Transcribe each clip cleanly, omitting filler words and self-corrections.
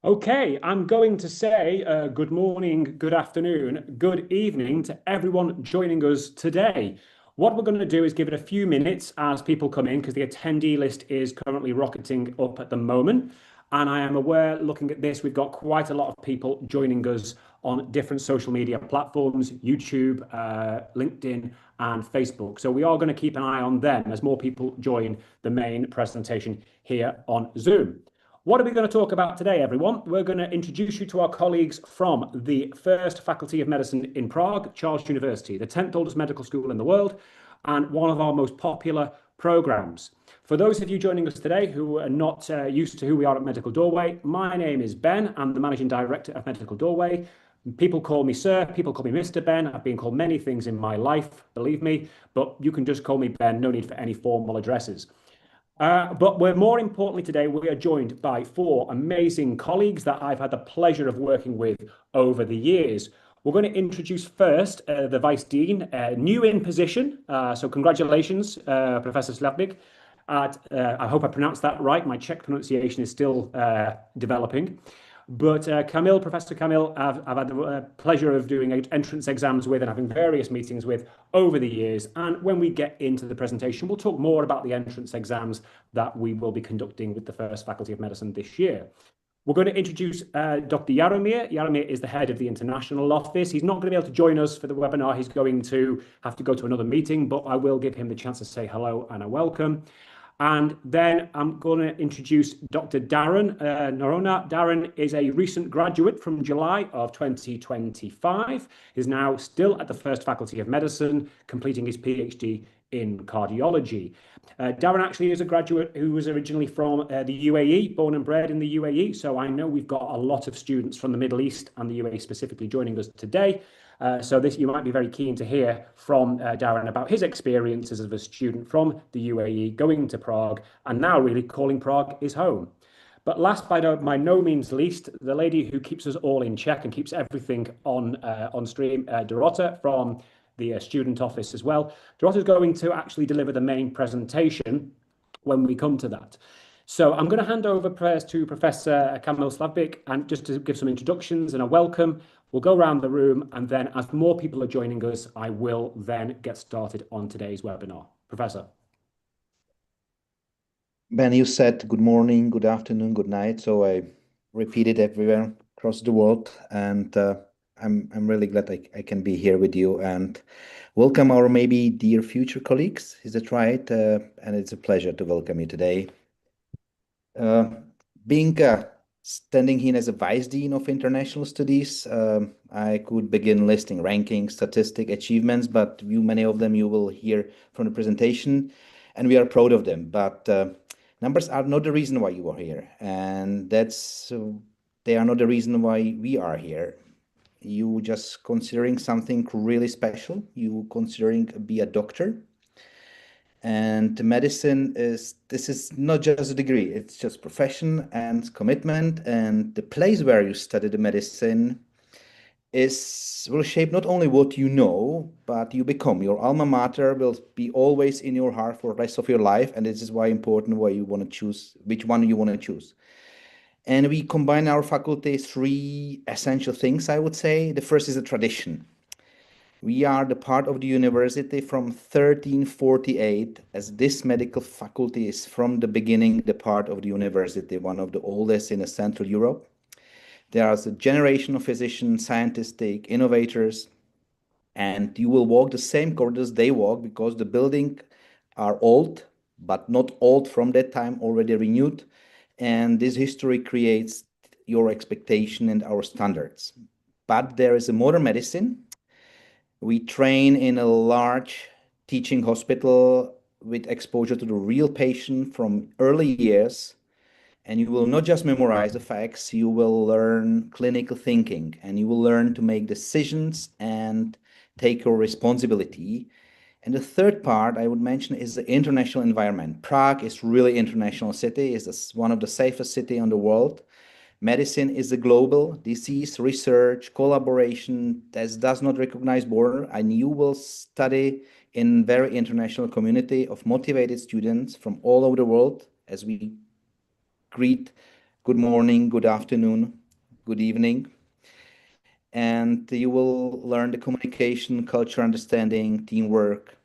Okay, I'm going to say good morning, good afternoon, good evening to everyone joining us today. What we're going to do is give it a few minutes as people come in because the attendee list is currently rocketing up at the moment. And I am aware, looking at this, we've got quite a lot of people joining us on different social media platforms, YouTube, LinkedIn, and Facebook. So we are going to keep an eye on them as more people join the main presentation here on Zoom. What are we going to talk about today, everyone? We're going to introduce you to our colleagues from the first Faculty of Medicine in Prague, Charles University, the 10th oldest medical school in the world, and one of our most popular programs. For those of you joining us today who are not used to who we are at Medical Doorway, my name is Ben. I'm the Managing Director of Medical Doorway. People call me Sir, people call me Mr. Ben. I've been called many things in my life, believe me, but you can just call me Ben, no need for any formal addresses. But we're more importantly today, we are joined by four amazing colleagues that I've had the pleasure of working with over the years. We're going to introduce first the Vice Dean, new in position. So congratulations, Professor Švabík. I hope I pronounced that right. My Czech pronunciation is still developing. But Professor Kamil, I've had the pleasure of doing entrance exams with and having various meetings with over the years. And when we get into the presentation, we'll talk more about the entrance exams that we will be conducting with the first Faculty of Medicine this year. We're going to introduce Dr. Jaromír. Jaromír is the head of the international office. He's not going to be able to join us for the webinar. He's going to have to go to another meeting, but I will give him the chance to say hello and a welcome. And then I'm going to introduce Dr. Darren Noronha. Darren is a recent graduate from July of 2025. He's now still at the First Faculty of Medicine, completing his PhD in cardiology. Darren actually is a graduate who was originally from the UAE, born and bred in the UAE. So I know we've got a lot of students from the Middle East and the UAE specifically joining us today. So you might be very keen to hear from Darren about his experiences as a student from the UAE, going to Prague, and now really calling Prague his home. But last by no means least, the lady who keeps us all in check and keeps everything on stream, Dorota from the student office as well. Dorota is going to actually deliver the main presentation when we come to that. So I'm going to hand over prayers to Professor Kamil Švabík and just to give some introductions and a welcome. We'll go around the room, and then as more people are joining us, I will then get started on today's webinar. Professor. Ben, you said good morning, good afternoon, good night. So I repeated everywhere across the world, and I'm really glad I can be here with you and welcome our maybe dear future colleagues. Is that right? And it's a pleasure to welcome you today. Being standing here as a Vice Dean of International Studies, I could begin listing rankings, statistic achievements, but many of them you will hear from the presentation, and we are proud of them. But numbers are not the reason why you are here, and they are not the reason why we are here. You just considering something really special. You considering be a doctor. And medicine this is not just a degree, it's just profession and commitment. And the place where you study the medicine will shape not only what you know, but you become. Your alma mater will be always in your heart for the rest of your life. And this is why important why you want to choose, which one you want to choose. And we combine our faculty three essential things, I would say. The first is a tradition. We are the part of the university from 1348, as this medical faculty is from the beginning the part of the university, one of the oldest in Central Europe. There is a generation of physicians, scientists, innovators, and you will walk the same corridors they walk because the buildings are old, but not old from that time, already renewed. And this history creates your expectation and our standards. But there is a modern medicine. We train in a large teaching hospital with exposure to the real patient from early years. And you will not just memorize the facts, you will learn clinical thinking, and you will learn to make decisions and take your responsibility. And the third part I would mention is the international environment. Prague is really international city, is one of the safest city in the world. Medicine is a global disease research collaboration that does not recognize border, and you will study in very international community of motivated students from all over the world as we greet good morning, good afternoon, good evening. And you will learn the communication, culture understanding, teamwork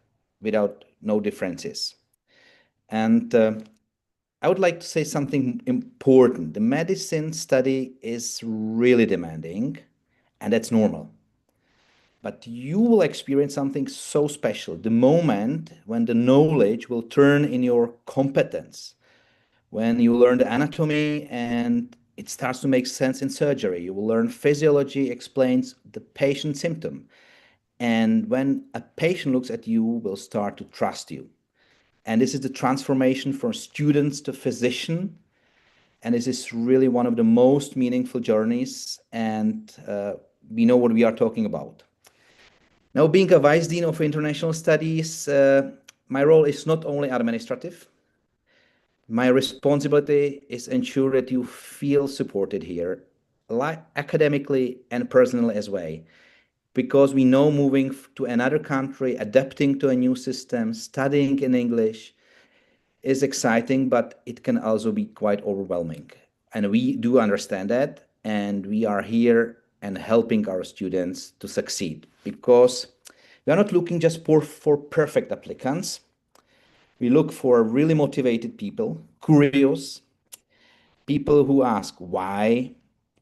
without no differences. And I would like to say something important. The medicine study is really demanding, and that's normal. But you will experience something so special, the moment when the knowledge will turn in your competence, when you learn the anatomy and it starts to make sense in surgery. You will learn physiology explains the patient symptom. And when a patient looks at you, will start to trust you. And this is the transformation from students to physician. And this is really one of the most meaningful journeys. And we know what we are talking about. Now, being a Vice Dean of International Studies, my role is not only administrative. My responsibility is ensure that you feel supported here, like academically and personally as well. Because we know moving to another country, adapting to a new system, studying in English is exciting, but it can also be quite overwhelming. And we do understand that, and we are here and helping our students to succeed, because we are not looking just for perfect applicants. We look for really motivated people, curious, people who ask why,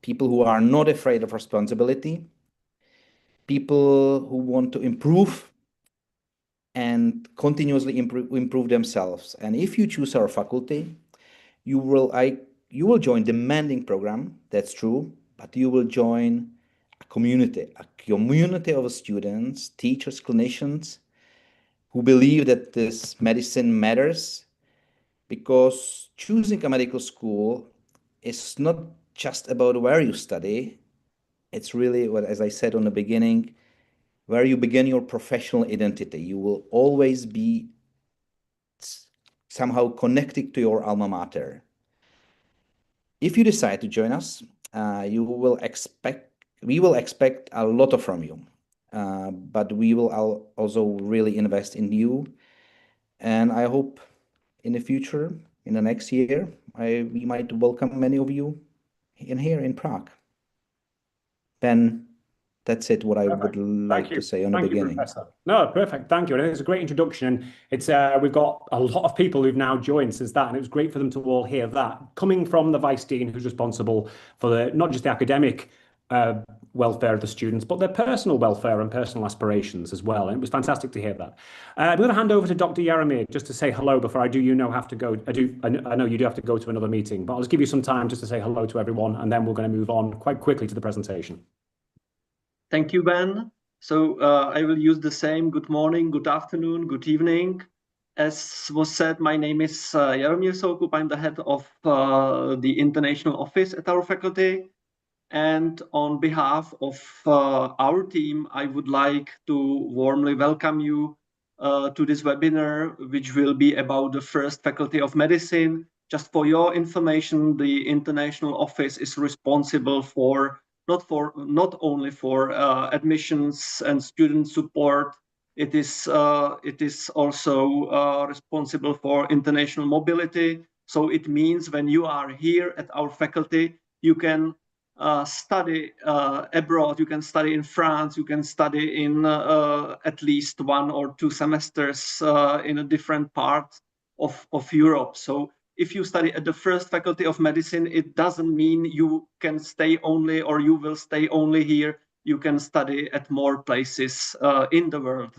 people who are not afraid of responsibility, people who want to improve and continuously improve themselves. And if you choose our faculty, you will join demanding program, that's true, but you will join a community of students, teachers, clinicians who believe that this medicine matters, because choosing a medical school is not just about where you study. It's really, what, as I said on the beginning, where you begin your professional identity. You will always be somehow connected to your alma mater. If you decide to join us, we will expect a lot from you, but we will also really invest in you. And I hope in the future, in the next year, we might welcome many of you here in Prague. Ben, that's it, what I would like to say on the beginning. Professor. No, perfect. Thank you. I think it's a great introduction. It's we've got a lot of people who've now joined since that, and it was great for them to all hear that. Coming from the Vice Dean, who's responsible for not just the academic welfare of the students, but their personal welfare and personal aspirations as well. And it was fantastic to hear that. I'm going to hand over to Dr. Jaromír just to say hello before I do. Have to go. I know you do have to go to another meeting, but I'll just give you some time just to say hello to everyone, and then we're going to move on quite quickly to the presentation. Thank you, Ben. So I will use the same good morning, good afternoon, good evening. As was said, my name is Jaromír Soukup. I'm the head of the international office at our faculty. And on behalf of our team, I would like to warmly welcome you to this webinar, which will be about the first Faculty of Medicine. Just for your information, the international office is responsible for not only for admissions and student support. It is also responsible for international mobility. So it means when you are here at our faculty, you can study abroad, you can study in France, you can study in at least 1 or 2 semesters in a different part of Europe. So if you study at the first Faculty of Medicine, it doesn't mean you can stay only, or you will stay only here. You can study at more places in the world,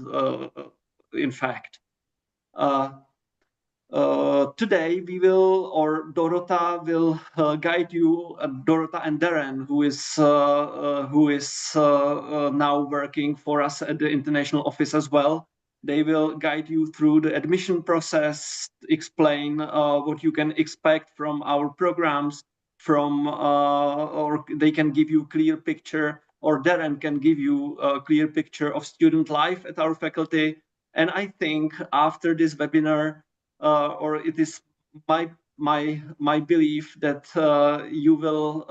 in fact. Today we will, or Dorota will guide you, Dorota and Darren, who is now working for us at the international office as well. They will guide you through the admission process, explain what you can expect from our programs, or they can give you a clear picture, or Darren can give you a clear picture of student life at our faculty. And I think after this webinar, or it is my belief that you will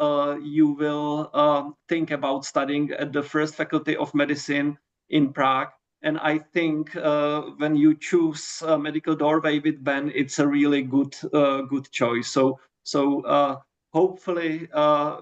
think about studying at the first Faculty of Medicine in Prague. And I think when you choose Medical Doorway with Ben, it's a really good choice. So hopefully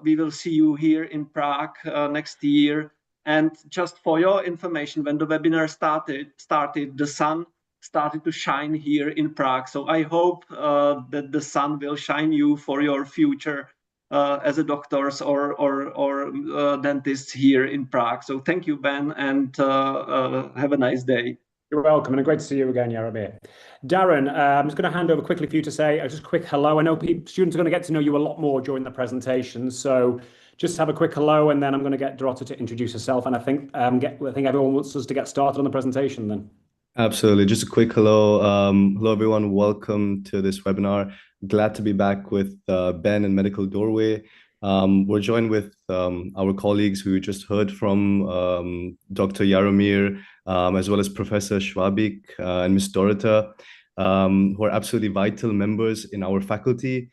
we will see you here in Prague next year. And just for your information, when the webinar started, the sun started to shine here in Prague. So I hope that the sun will shine you for your future as a doctors or dentists here in Prague. So thank you, Ben, and have a nice day. You're welcome, and great to see you again, Jaromír. Darren, I'm just going to hand over quickly for you to say just a quick hello. I know students are going to get to know you a lot more during the presentation, so just have a quick hello, and then I'm going to get Dorota to introduce herself. And I think everyone wants us to get started on the presentation then. Absolutely. Just a quick hello. Hello, everyone. Welcome to this webinar. Glad to be back with Ben and Medical Doorway. We're joined with our colleagues who you just heard from, Dr. Jaromír, as well as Professor Švabík and Ms. Dorota, who are absolutely vital members in our faculty.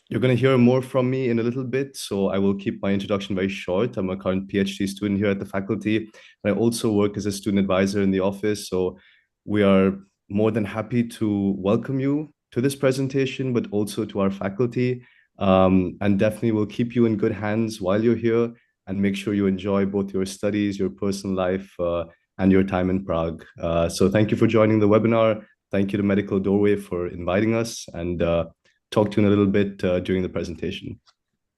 You're going to hear more from me in a little bit, so I will keep my introduction very short. I'm a current PhD student here at the faculty. I also work as a student advisor in the office, so we are more than happy to welcome you to this presentation, but also to our faculty. And definitely will keep you in good hands while you're here and make sure you enjoy both your studies, your personal life, and your time in Prague. So thank you for joining the webinar. Thank you to Medical Doorway for inviting us, and talk to you in a little bit during the presentation.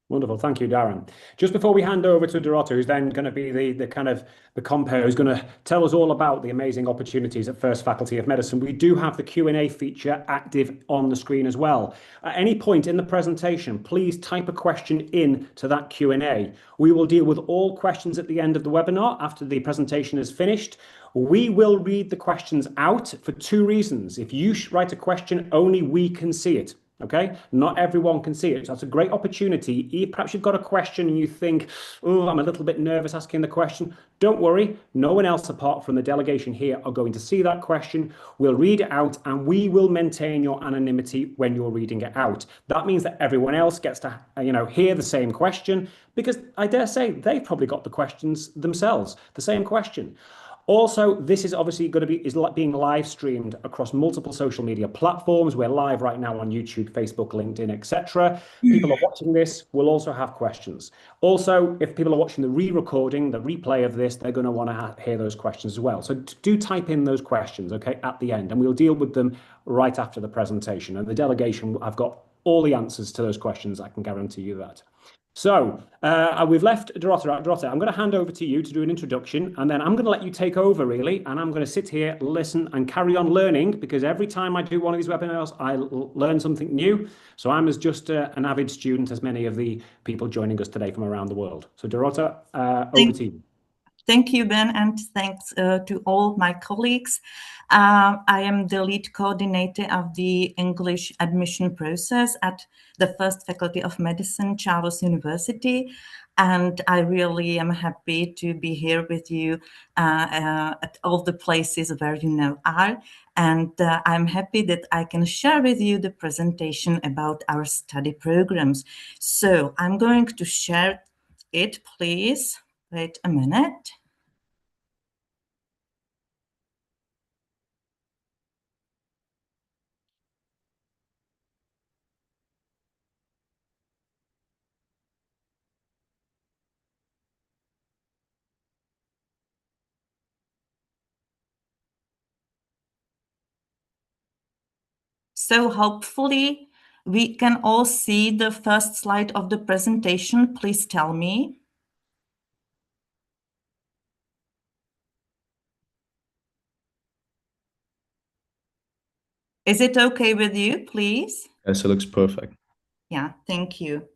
Wonderful. Thank you, Darren. Just before we hand over to Dorota, who's then going to be the compere who's going to tell us all about the amazing opportunities at First Faculty of Medicine, we do have the Q&A feature active on the screen as well. At any point in the presentation, please type a question in to that Q&A. We will deal with all questions at the end of the webinar after the presentation is finished. We will read the questions out for two reasons. If you write a question, only we can see it. Okay, not everyone can see it. So that's a great opportunity. Perhaps you've got a question and you think, oh, I'm a little bit nervous asking the question. Don't worry, no one else apart from the delegation here are going to see that question. We'll read it out and we will maintain your anonymity when you're reading it out. That means that everyone else gets to hear the same question, because I dare say they've probably got the questions themselves, the same question. Also, this is obviously going to be being live streamed across multiple social media platforms. We're live right now on YouTube, Facebook, LinkedIn, etc. People are watching this will also have questions. Also, if people are watching the re-recording, the replay of this, they're going to want to hear those questions as well. So do type in those questions, okay, at the end, and we'll deal with them right after the presentation. And the delegation, I've got all the answers to those questions. I can guarantee you that. So we've left Dorota. Dorota, I'm going to hand over to you to do an introduction, and then I'm going to let you take over, really, and I'm going to sit here, listen, and carry on learning, because every time I do one of these webinars, I learn something new. So I'm just an avid student, as many of the people joining us today from around the world. So Dorota, over to you. Thank you, Ben, and thanks to all my colleagues. I am the lead coordinator of the English admission process at the First Faculty of Medicine, Charles University, and I really am happy to be here with you at all the places where you now are, and I'm happy that I can share with you the presentation about our study programs. So I'm going to share it, please. Wait a minute. So hopefully we can all see the first slide of the presentation. Please tell me. Is it okay with you, please? Yes, it looks perfect. Yeah, thank you.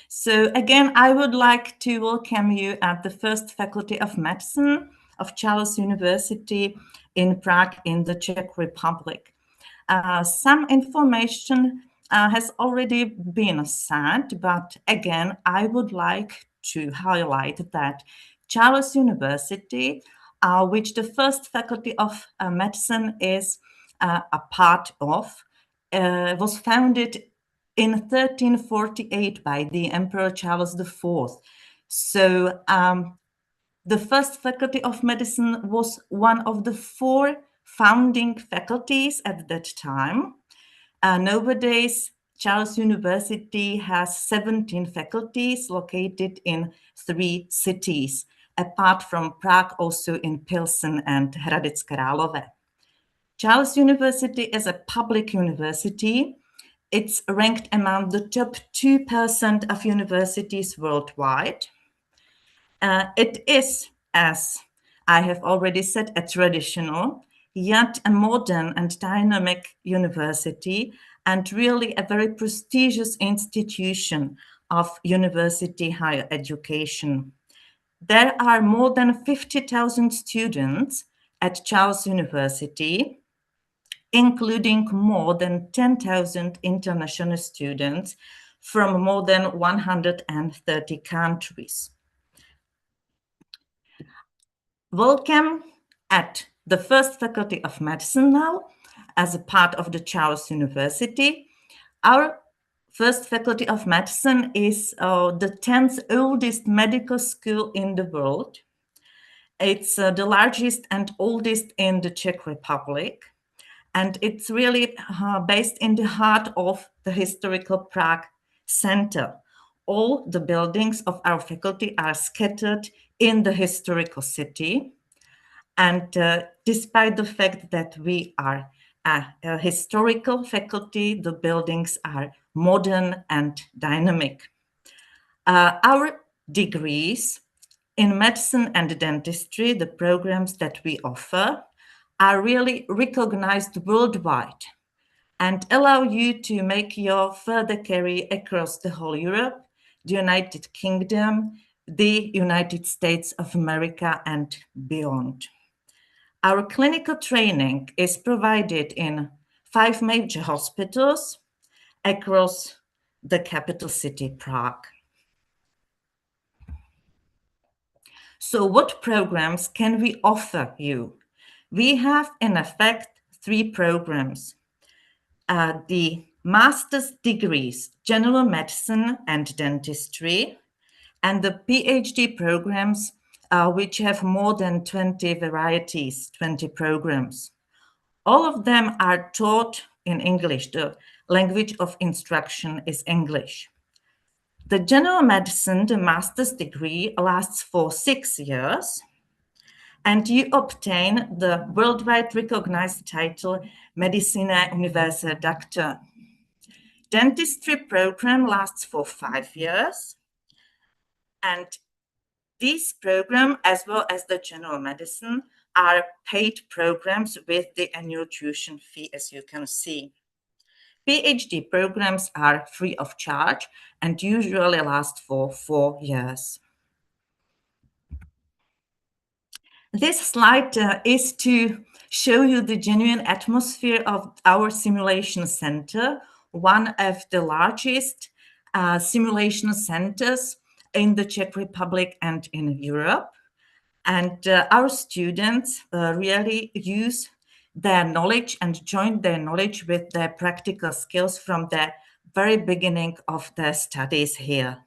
So again, I would like to welcome you at the First Faculty of Medicine of Charles University in Prague in the Czech Republic. Some information has already been said, but again, I would like to highlight that Charles University, which the First Faculty of Medicine is a part of, was founded in 1348 by the Emperor Charles IV. So the First Faculty of Medicine was one of the 4 founding faculties at that time. Nowadays, Charles University has 17 faculties located in 3 cities, apart from Prague, also in Pilsen and Hradec Králové. Charles University is a public university. It's ranked among the top 2% of universities worldwide. It is, as I have already said, a traditional, yet a modern and dynamic university, and really a very prestigious institution of university higher education. There are more than 50,000 students at Charles University, including more than 10,000 international students from more than 130 countries. Welcome at the first Faculty of Medicine now, as a part of the Charles University. Our first Faculty of Medicine is the 10th oldest medical school in the world. It's the largest and oldest in the Czech Republic. And it's really based in the heart of the historical Prague center. All the buildings of our faculty are scattered in the historical city. And despite the fact that we are a historical faculty, the buildings are modern and dynamic. Our degrees in medicine and dentistry, the programs that we offer, are really recognized worldwide and allow you to make your further career across the whole Europe, the United Kingdom, the United States of America, and beyond. Our clinical training is provided in 5 major hospitals across the capital city, Prague. So what programs can we offer you? We have, in effect, 3 programs. The master's degrees, general medicine and dentistry, and the PhD programs, which have more than 20 varieties, 20 programs. All of them are taught in English. The language of instruction is English. The general medicine, the master's degree, lasts for 6 years, and you obtain the worldwide recognized title Medicinae Universae Doctor. Dentistry program lasts for 5 years, and these programs, as well as the general medicine, are paid programs with the annual tuition fee, as you can see. PhD programs are free of charge and usually last for 4 years. This slide is to show you the genuine atmosphere of our simulation center, one of the largest simulation centers in the Czech Republic and in Europe. And our students really use their knowledge and join their knowledge with their practical skills from the very beginning of their studies here.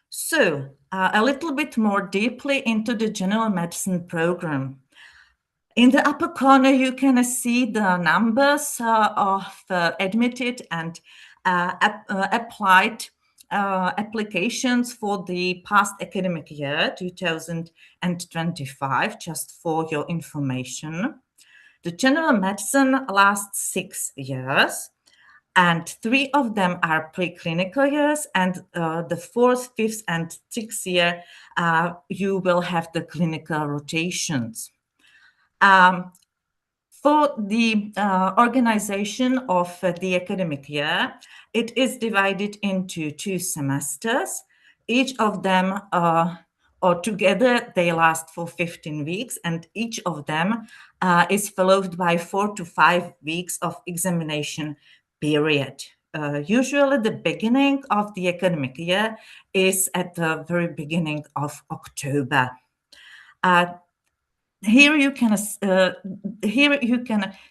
So, a little bit more deeply into the general medicine program. In the upper corner, you can see the numbers of admitted and applied applications for the past academic year, 2025, just for your information. The general medicine lasts 6 years, and 3 of them are preclinical years, and the 4th, 5th, and 6th year, you will have the clinical rotations. For the organization of the academic year, it is divided into 2 semesters. Each of them, or together, they last for 15 weeks, and each of them is followed by 4 to 5 weeks of examination period. Usually the beginning of the academic year is at the very beginning of October. Here you can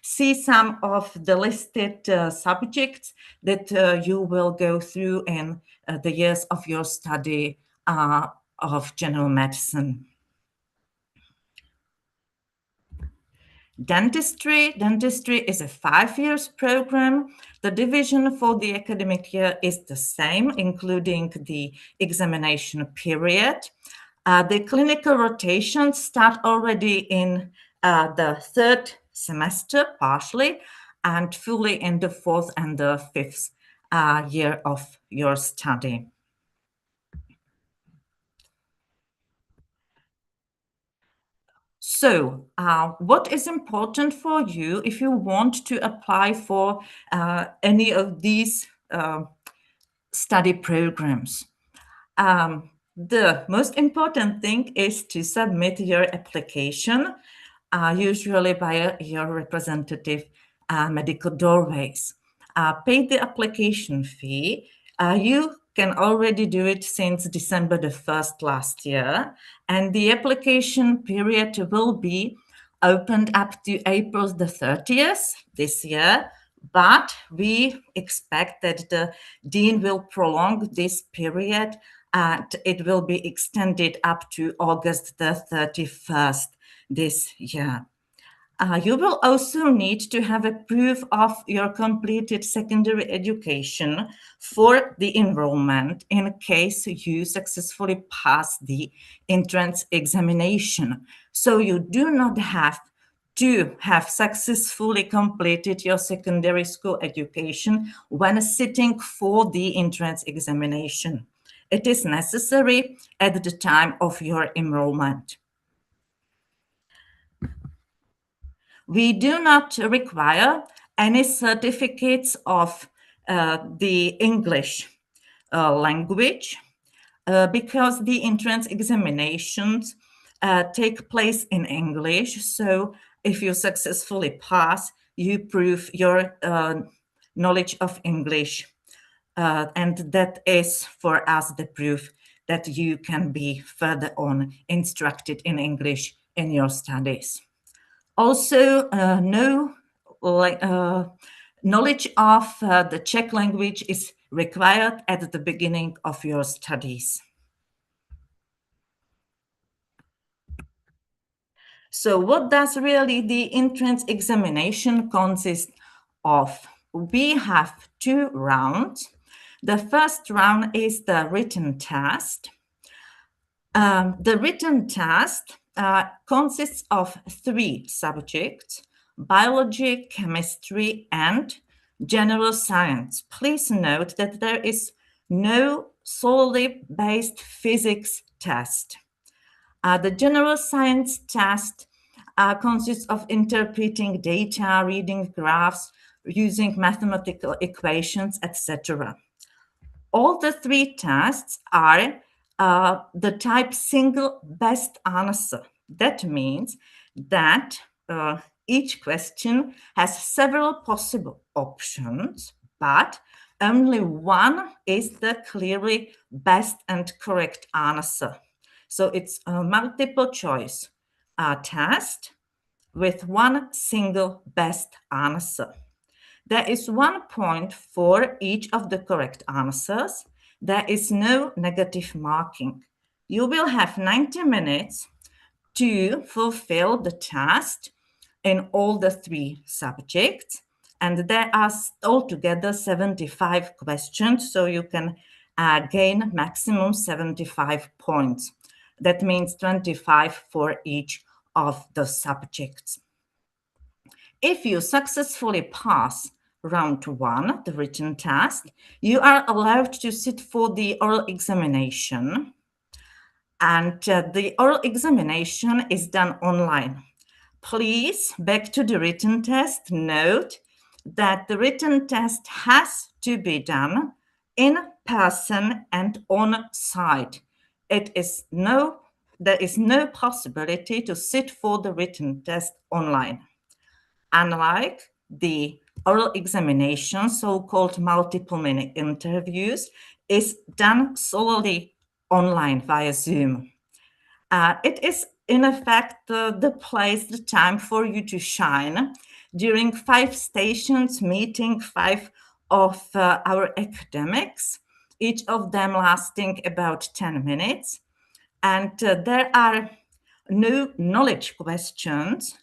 see some of the listed subjects that you will go through in the years of your study of general medicine. Dentistry is a 5 years program. The division for the academic year is the same, including the examination period. The clinical rotations start already in the 3rd semester, partially, and fully in the 4th and the 5th year of your study. So what is important for you if you want to apply for any of these study programs? The most important thing is to submit your application, usually by your representative medical doorways. Pay the application fee. You can already do it since December the 1st last year, and the application period will be opened up to April the 30th this year, but we expect that the Dean will prolong this period and it will be extended up to August the 31st this year. You will also need to have a proof of your completed secondary education for the enrollment in case you successfully pass the entrance examination. So you do not have to have successfully completed your secondary school education when sitting for the entrance examination. It is necessary at the time of your enrollment. We do not require any certificates of the English language because the entrance examinations take place in English. So if you successfully pass, you prove your knowledge of English. And that is for us the proof that you can be further on instructed in English in your studies. Also, no knowledge of the Czech language is required at the beginning of your studies. So what does really the entrance examination consist of? We have 2 rounds. The first round is the written test. The written test consists of 3 subjects: biology, chemistry, and general science. Please note that there is no solely based physics test. The general science test consists of interpreting data, reading graphs, using mathematical equations, etc. All the 3 tests are the type single best answer. That means that each question has several possible options, but only one is the clearly best and correct answer. So it's a multiple choice test with one single best answer. There is 1 point for each of the correct answers. There is no negative marking. You will have 90 minutes to fulfill the test in all the 3 subjects. And there are altogether 75 questions, so you can gain maximum 75 points. That means 25 for each of the subjects. If you successfully pass round 1, the written test, you are allowed to sit for the oral examination. And the oral examination is done online. Please, back to the written test, note that the written test has to be done in person and on site. There is no possibility to sit for the written test online. Unlike the oral examination, so-called multiple mini interviews, is done solely online via Zoom. It is in effect the place, the time for you to shine during 5 stations, meeting 5 of our academics, each of them lasting about 10 minutes. And there are no knowledge questions.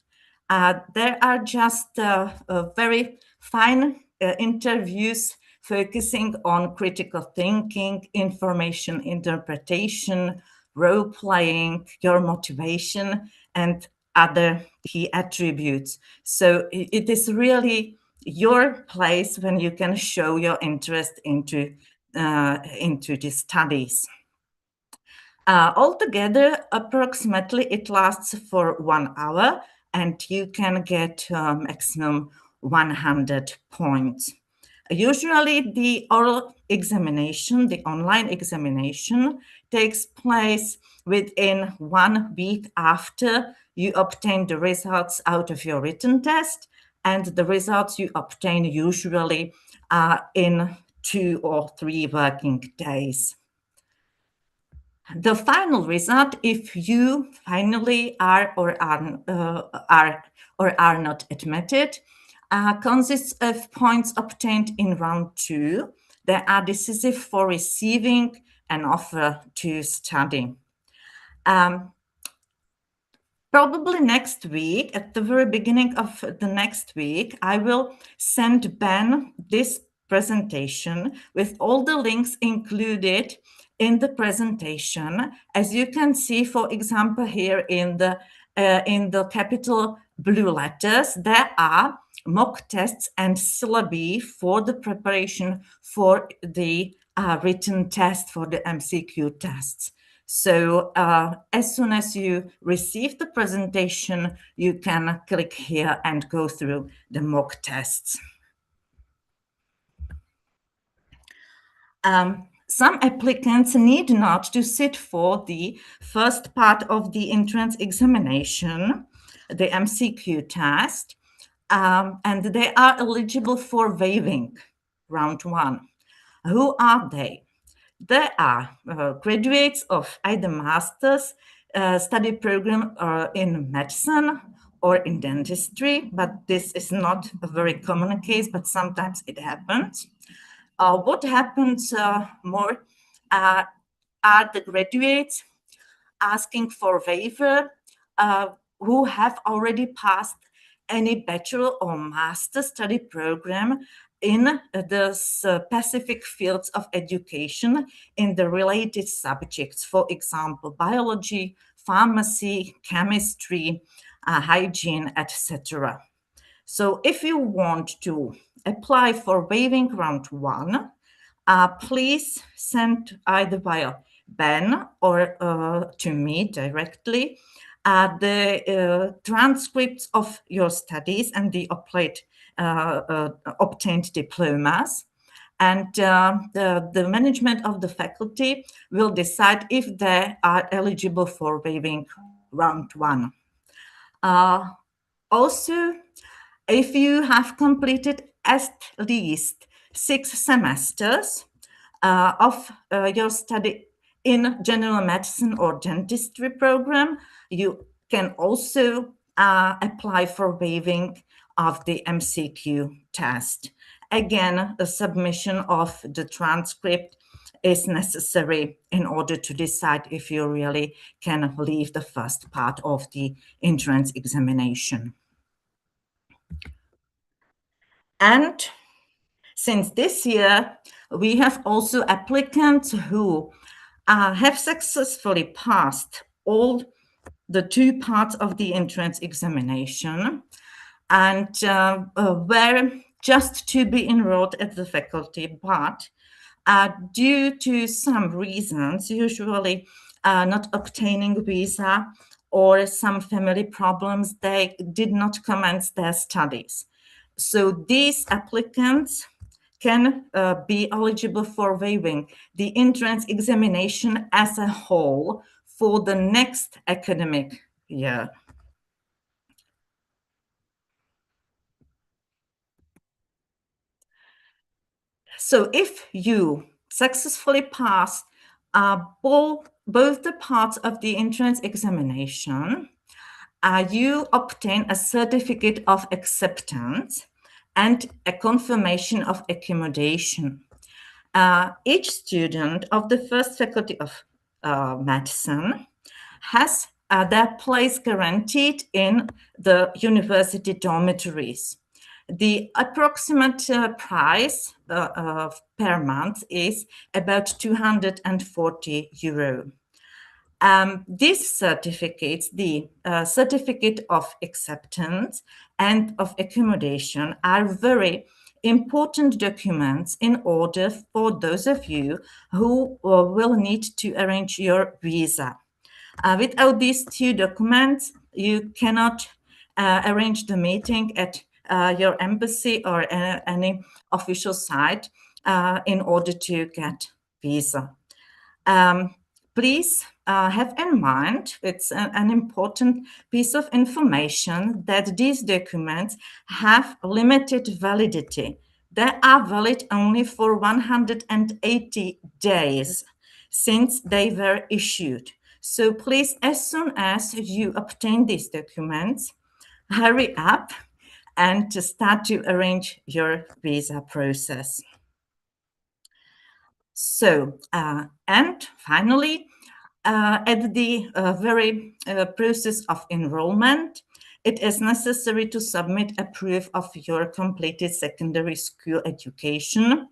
There are just very fine interviews focusing on critical thinking, information interpretation, role-playing, your motivation, and other key attributes. So it is really your place when you can show your interest into the studies. Altogether, approximately it lasts for 1 hour, and you can get maximum 100 points. Usually the oral examination, the online examination, takes place within 1 week after you obtain the results out of your written test, and the results you obtain usually in 2 or 3 working days. The final result, if you finally are not admitted, consists of points obtained in round 2 that are decisive for receiving an offer to study. Probably next week, at the very beginning of the next week, I will send Ben this presentation with all the links included in the presentation. As you can see, for example, here in the capital blue letters, there are mock tests and syllabi for the preparation for the written test, for the MCQ tests. So as soon as you receive the presentation, you can click here and go through the mock tests. Some applicants need not to sit for the first part of the entrance examination, the MCQ test, and they are eligible for waiving round 1. Who are they? They are graduates of either master's study program in medicine or in dentistry, but this is not a very common case, but sometimes it happens. What happens more are the graduates asking for waiver who have already passed any bachelor or master study program in the specific fields of education in the related subjects, for example, biology, pharmacy, chemistry, hygiene, etc. So if you want to apply for waiving round 1, please send either via Ben or to me directly the transcripts of your studies and the obtained diplomas. And the management of the faculty will decide if they are eligible for waiving round 1. Also, if you have completed at least 6 semesters of your study in general medicine or dentistry program, you can also apply for waiving of the MCQ test. Again, the submission of the transcript is necessary in order to decide if you really can leave the first part of the entrance examination. And since this year, we have also applicants who have successfully passed all the 2 parts of the entrance examination and were just to be enrolled at the faculty, but due to some reasons, usually not obtaining visa or some family problems, they did not commence their studies. So these applicants can be eligible for waiving the entrance examination as a whole for the next academic year. So if you successfully pass both the parts of the entrance examination, you obtain a certificate of acceptance and a confirmation of accommodation. Each student of the first faculty of medicine has their place guaranteed in the university dormitories. The approximate price per month is about €240. These certificates, the certificate of acceptance and of accommodation, are very important documents in order for those of you who will need to arrange your visa. Without these two documents, you cannot arrange the meeting at your embassy or any official site in order to get visa. Please have in mind, it's an important piece of information, that these documents have limited validity. They are valid only for 180 days since they were issued. So please, as soon as you obtain these documents, hurry up and to start to arrange your visa process. So, and finally, at the very process of enrollment, it is necessary to submit a proof of your completed secondary school education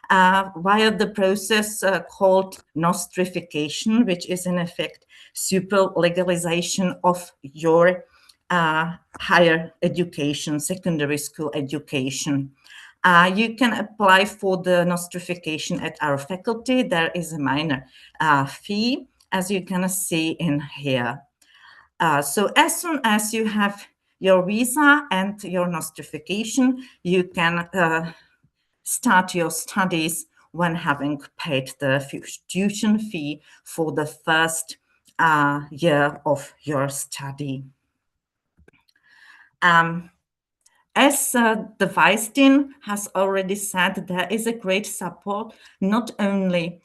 via the process called nostrification, which is in effect super legalization of your higher education, secondary school education. You can apply for the nostrification at our faculty. There is a minor fee, as you can see in here. So as soon as you have your visa and your nostrification, you can start your studies when having paid the tuition fee for the first year of your study. As the Vice-Dean has already said, there is a great support, not only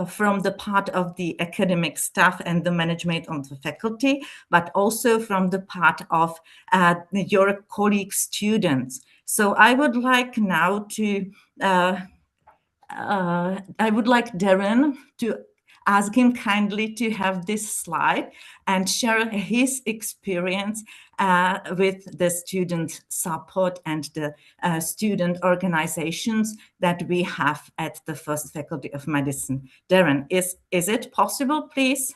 from the part of the academic staff and the management of the faculty, but also from the part of your colleague students. So I would like now to, I would like Darren to ask him kindly to have this slide and share his experience with the student support and the student organizations that we have at the First Faculty of Medicine. Darren, is it possible, please?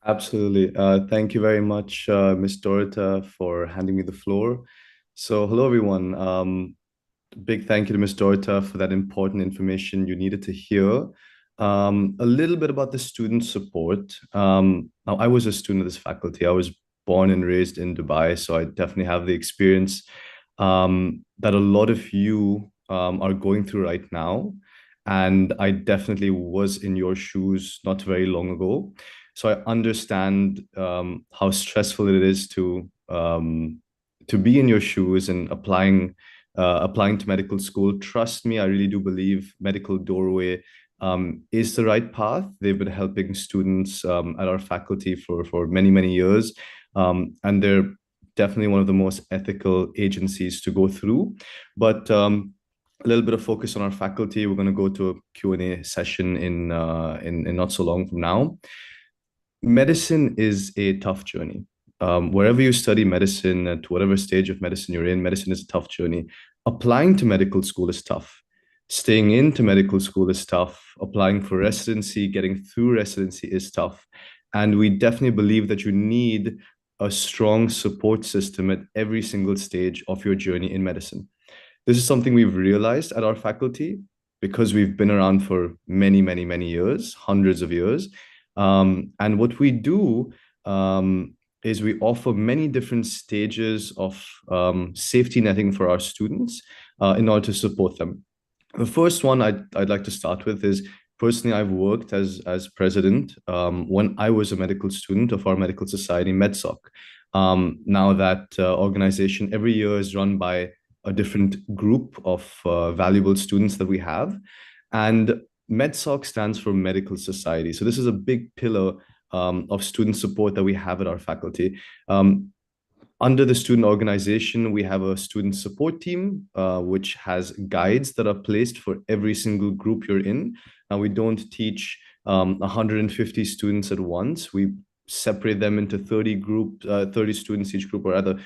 Absolutely. Thank you very much, Ms. Dorota, for handing me the floor. So hello, everyone. Big thank you to Ms. Dorota for that important information you needed to hear. A little bit about the student support. Now, I was a student of this faculty. I was born and raised in Dubai, so I definitely have the experience that a lot of you are going through right now. And I definitely was in your shoes not very long ago. So I understand how stressful it is to be in your shoes and applying to medical school. Trust me, I really do believe Medical Doorway is the right path. They've been helping students at our faculty for many, many years. And they're definitely one of the most ethical agencies to go through. But a little bit of focus on our faculty. We're going to go to a Q&A session in not so long from now. Medicine is a tough journey. Wherever you study medicine, at whatever stage of medicine you're in, medicine is a tough journey. Applying to medical school is tough. Staying into medical school is tough. Applying for residency, getting through residency is tough. And we definitely believe that you need a strong support system at every single stage of your journey in medicine. This is something we've realized at our faculty because we've been around for many, many, many years, hundreds of years. And what we do is we offer many different stages of safety netting for our students in order to support them. The first one I'd like to start with is, personally, I've worked as president when I was a medical student of our medical society, MedSoc. Now that organization every year is run by a different group of valuable students that we have. And MedSoc stands for Medical Society. So this is a big pillar of student support that we have at our faculty. Under the student organization, we have a student support team, which has guides that are placed for every single group you're in. Now, we don't teach 150 students at once. We separate them into 30 students each group, or rather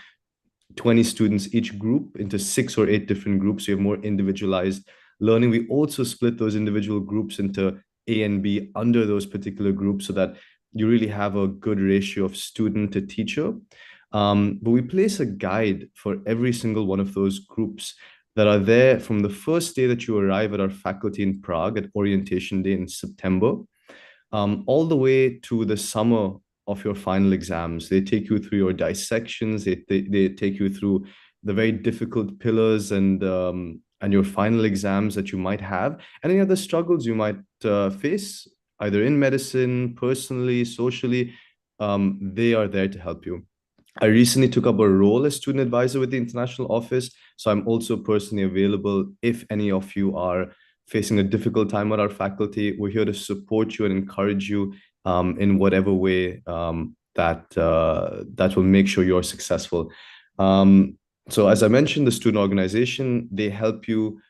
20 students each group, into 6 or 8 different groups. So you have more individualized learning. We also split those individual groups into A and B under those particular groups so that you really have a good ratio of student to teacher. But we place a guide for every single one of those groups that are there from the first day that you arrive at our faculty in Prague at orientation day in September, all the way to the summer of your final exams. They take you through your dissections. They take you through the very difficult pillars and your final exams that you might have, and any other struggles you might face, either in medicine, personally, socially. They are there to help you. I recently took up a role as student advisor with the international office, so I'm also personally available if any of you are facing a difficult time at our faculty. We're here to support you and encourage you in whatever way that will make sure you're successful. So as I mentioned, the student organization, they help you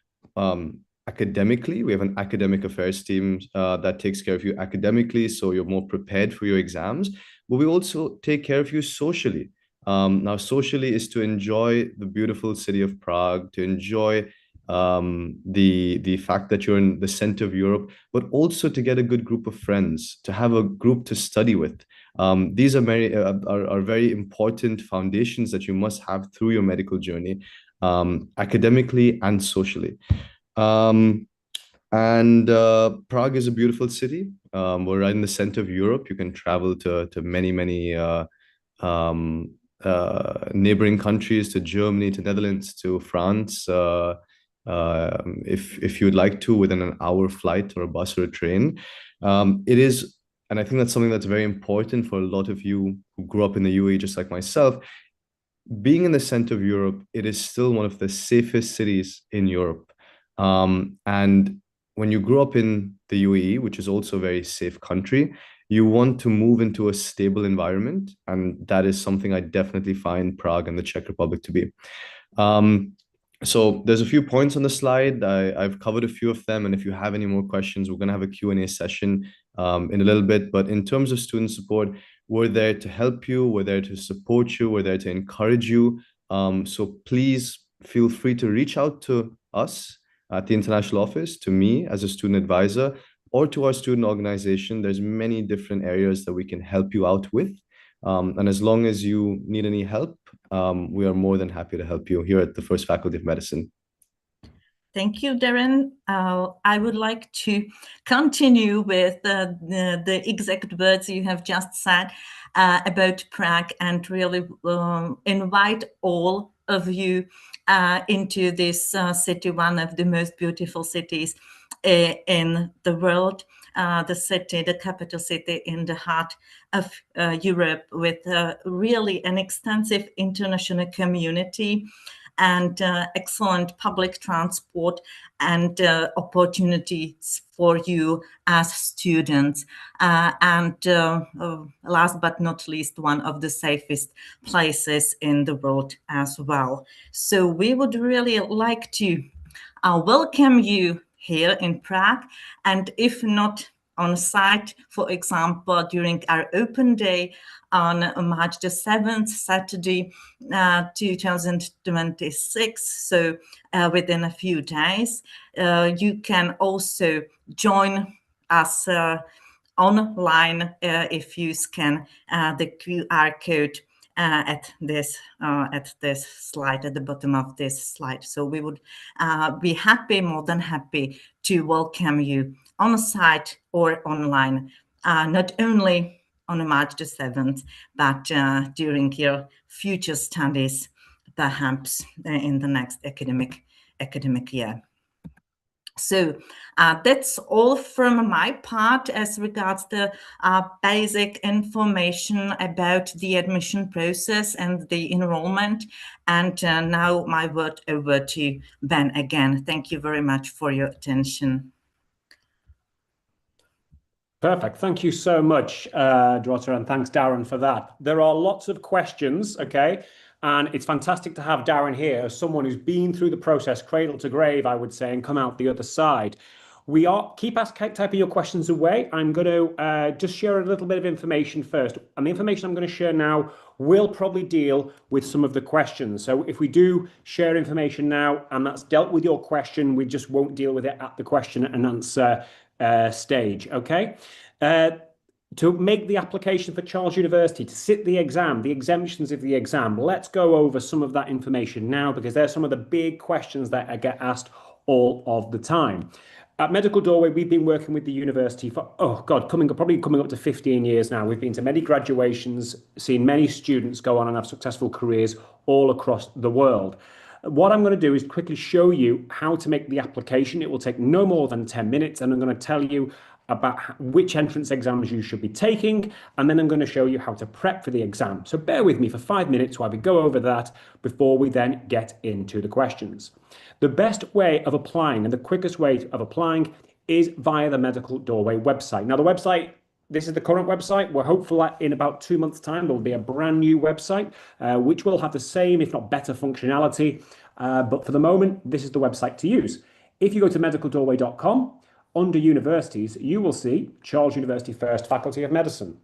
academically. We have an academic affairs team that takes care of you academically, so you're more prepared for your exams. But we also take care of you socially. Now, socially is to enjoy the beautiful city of Prague, to enjoy the fact that you're in the center of Europe, but also to get a good group of friends, to have a group to study with. These are very important foundations that you must have through your medical journey, academically and socially. Prague is a beautiful city. We're right in the center of Europe. You can travel to many neighboring countries, to Germany, to Netherlands, to France, if you would like to, within an hour flight or a bus or a train. It is, and I think that's something that's very important for a lot of you who grew up in the UAE, just like myself. Being in the center of Europe, it is still one of the safest cities in Europe. And when you grew up in the UAE, which is also a very safe country, you want to move into a stable environment. And that is something I definitely find Prague and the Czech Republic to be. So there's a few points on the slide. I've covered a few of them. And if you have any more questions, we're going to have a Q&A session in a little bit. But in terms of student support, we're there to help you. We're there to support you. We're there to encourage you. So please feel free to reach out to us at the international office, to me as a student advisor, or to our student organization. There's many different areas that we can help you out with. And as long as you need any help, we are more than happy to help you here at the First Faculty of Medicine. Thank you, Darren. I would like to continue with the exact words you have just said about Prague, and really invite all of you into this city, one of the most beautiful cities in the world, the city, the capital city in the heart of Europe, with really an extensive international community and excellent public transport and opportunities for you as students. And last but not least, one of the safest places in the world as well. So we would really like to welcome you here in Prague, and if not on site, for example, during our open day on March the 7th, Saturday, 2026, so within a few days, you can also join us online if you scan the QR code at this slide, at the bottom of this slide. So we would be happy, more than happy, to welcome you on site or online, not only on March the 7th, but during your future studies, perhaps in the next academic year. So that's all from my part as regards the basic information about the admission process and the enrollment. And now my word over to Ben again. Thank you very much for your attention. Perfect. Thank you so much, Dorota, and thanks, Darren, for that. There are lots of questions, okay? And it's fantastic to have Darren here as someone who's been through the process, cradle to grave, I would say, and come out the other side. Keep typing your questions away. I'm going to just share a little bit of information first. And the information I'm going to share now will probably deal with some of the questions. So if we do share information now and that's dealt with your question, we just won't deal with it at the question and answer stage, okay? To make the application for Charles University, to sit the exam, the exemptions of the exam, let's go over some of that information now, because there's some of the big questions that I get asked all of the time. At Medical Doorway, we've been working with the university for, probably coming up to 15 years now. We've been to many graduations, seen many students go on and have successful careers all across the world. What I'm going to do is quickly show you how to make the application. It will take no more than 10 minutes, and I'm going to tell you about which entrance exams you should be taking, and then I'm going to show you how to prep for the exam. So bear with me for 5 minutes while we go over that before we then get into the questions. The best way of applying and the quickest way of applying is via the Medical Doorway website. Now the website, this is the current website. We're hopeful that in about 2 months' time, there will be a brand new website, which will have the same, if not better functionality. But for the moment, this is the website to use. If you go to medicaldoorway.com, under universities, you will see Charles University First Faculty of Medicine.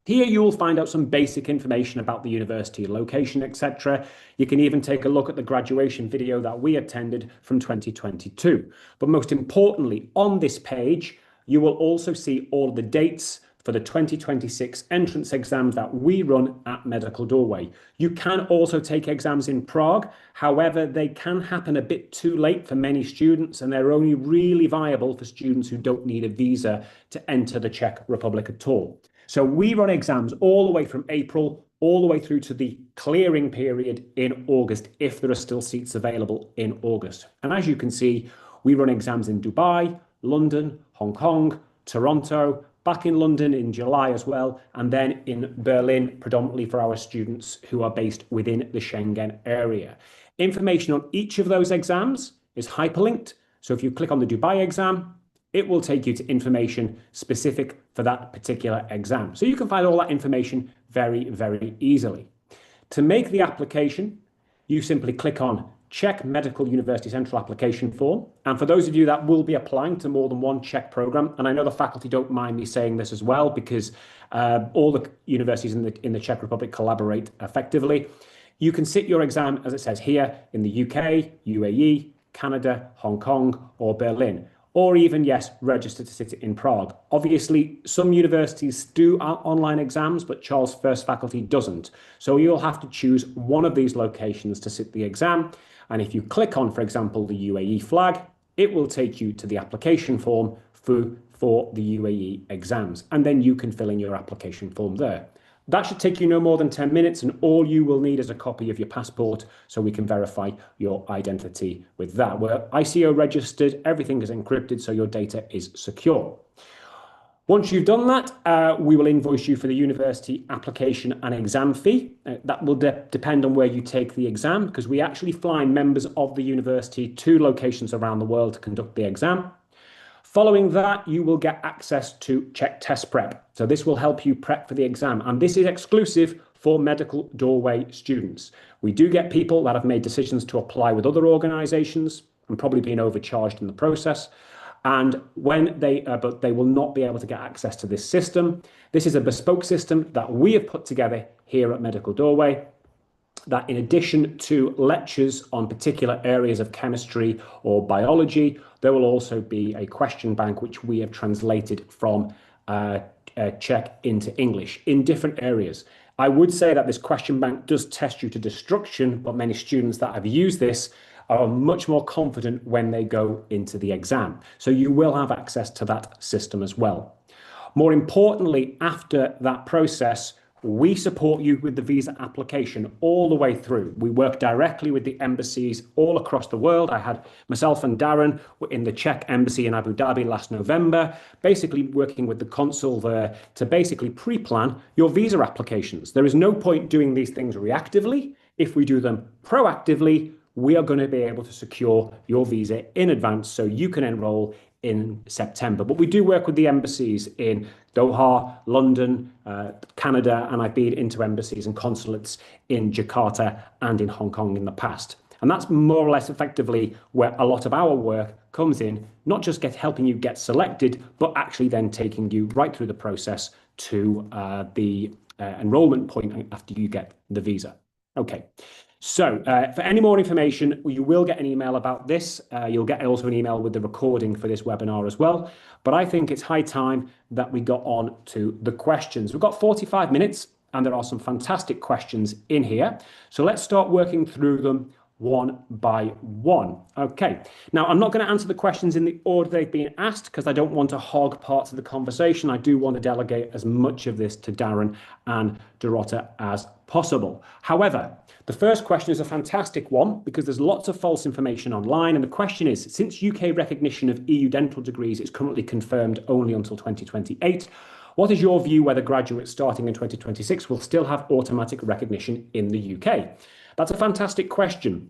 Here you will find out some basic information about the university, location, etc. You can even take a look at the graduation video that we attended from 2022. But most importantly, on this page, you will also see all of the dates for the 2026 entrance exams that we run at Medical Doorway. You can also take exams in Prague. However, they can happen a bit too late for many students, and they're only really viable for students who don't need a visa to enter the Czech Republic at all. So we run exams all the way from April, all the way through to the clearing period in August, if there are still seats available in August. And as you can see, we run exams in Dubai, London, Hong Kong, Toronto, back in London in July as well, and then in Berlin, predominantly for our students who are based within the Schengen area. Information on each of those exams is hyperlinked. So if you click on the Dubai exam, it will take you to information specific for that particular exam. So you can find all that information very, very easily. To make the application, you simply click on Czech Medical University Central Application Form. And for those of you that will be applying to more than one Czech program, and I know the faculty don't mind me saying this as well, because all the universities in the Czech Republic collaborate effectively, you can sit your exam, as it says here, in the UK, UAE, Canada, Hong Kong, or Berlin, or even, yes, register to sit it in Prague. Obviously, some universities do online exams, but Charles First Faculty doesn't. So you'll have to choose one of these locations to sit the exam. And if you click on, for example, the UAE flag, it will take you to the application form for the UAE exams. And then you can fill in your application form there. That should take you no more than 10 minutes, and all you will need is a copy of your passport so we can verify your identity with that. We're ICO registered, everything is encrypted, so your data is secure. Once you've done that, we will invoice you for the university application and exam fee. That will depend on where you take the exam, because we actually fly members of the university to locations around the world to conduct the exam. Following that, you will get access to Czech Test Prep. So this will help you prep for the exam. And this is exclusive for Medical Doorway students. We do get people that have made decisions to apply with other organizations and probably been overcharged in the process. And but they will not be able to get access to this system. This is a bespoke system that we have put together here at Medical Doorway, that in addition to lectures on particular areas of chemistry or biology, there will also be a question bank which we have translated from Czech into English in different areas. I would say that this question bank does test you to destruction, but many students that have used this are much more confident when they go into the exam. So you will have access to that system as well. More importantly, after that process, we support you with the visa application all the way through. We work directly with the embassies all across the world. I had myself and Darren in the Czech embassy in Abu Dhabi last November, basically working with the consul there to basically pre-plan your visa applications. There is no point doing these things reactively. If we do them proactively, we are going to be able to secure your visa in advance so you can enroll in September. But we do work with the embassies in Doha, London, Canada, and I've been into embassies and consulates in Jakarta and in Hong Kong in the past. And that's more or less effectively where a lot of our work comes in, not just helping you get selected, but actually then taking you right through the process to the enrollment point after you get the visa. Okay. So for any more information, you will get an email about this. You'll get also an email with the recording for this webinar as well. But I think it's high time that we got on to the questions. We've got 45 minutes and there are some fantastic questions in here. So let's start working through them one by one. Okay, now I'm not going to answer the questions in the order they've been asked because I don't want to hog parts of the conversation. I do want to delegate as much of this to Darren and Dorota as possible. However, the first question is a fantastic one because there's lots of false information online. And the question is, since UK recognition of EU dental degrees is currently confirmed only until 2028, what is your view whether graduates starting in 2026 will still have automatic recognition in the UK? That's a fantastic question.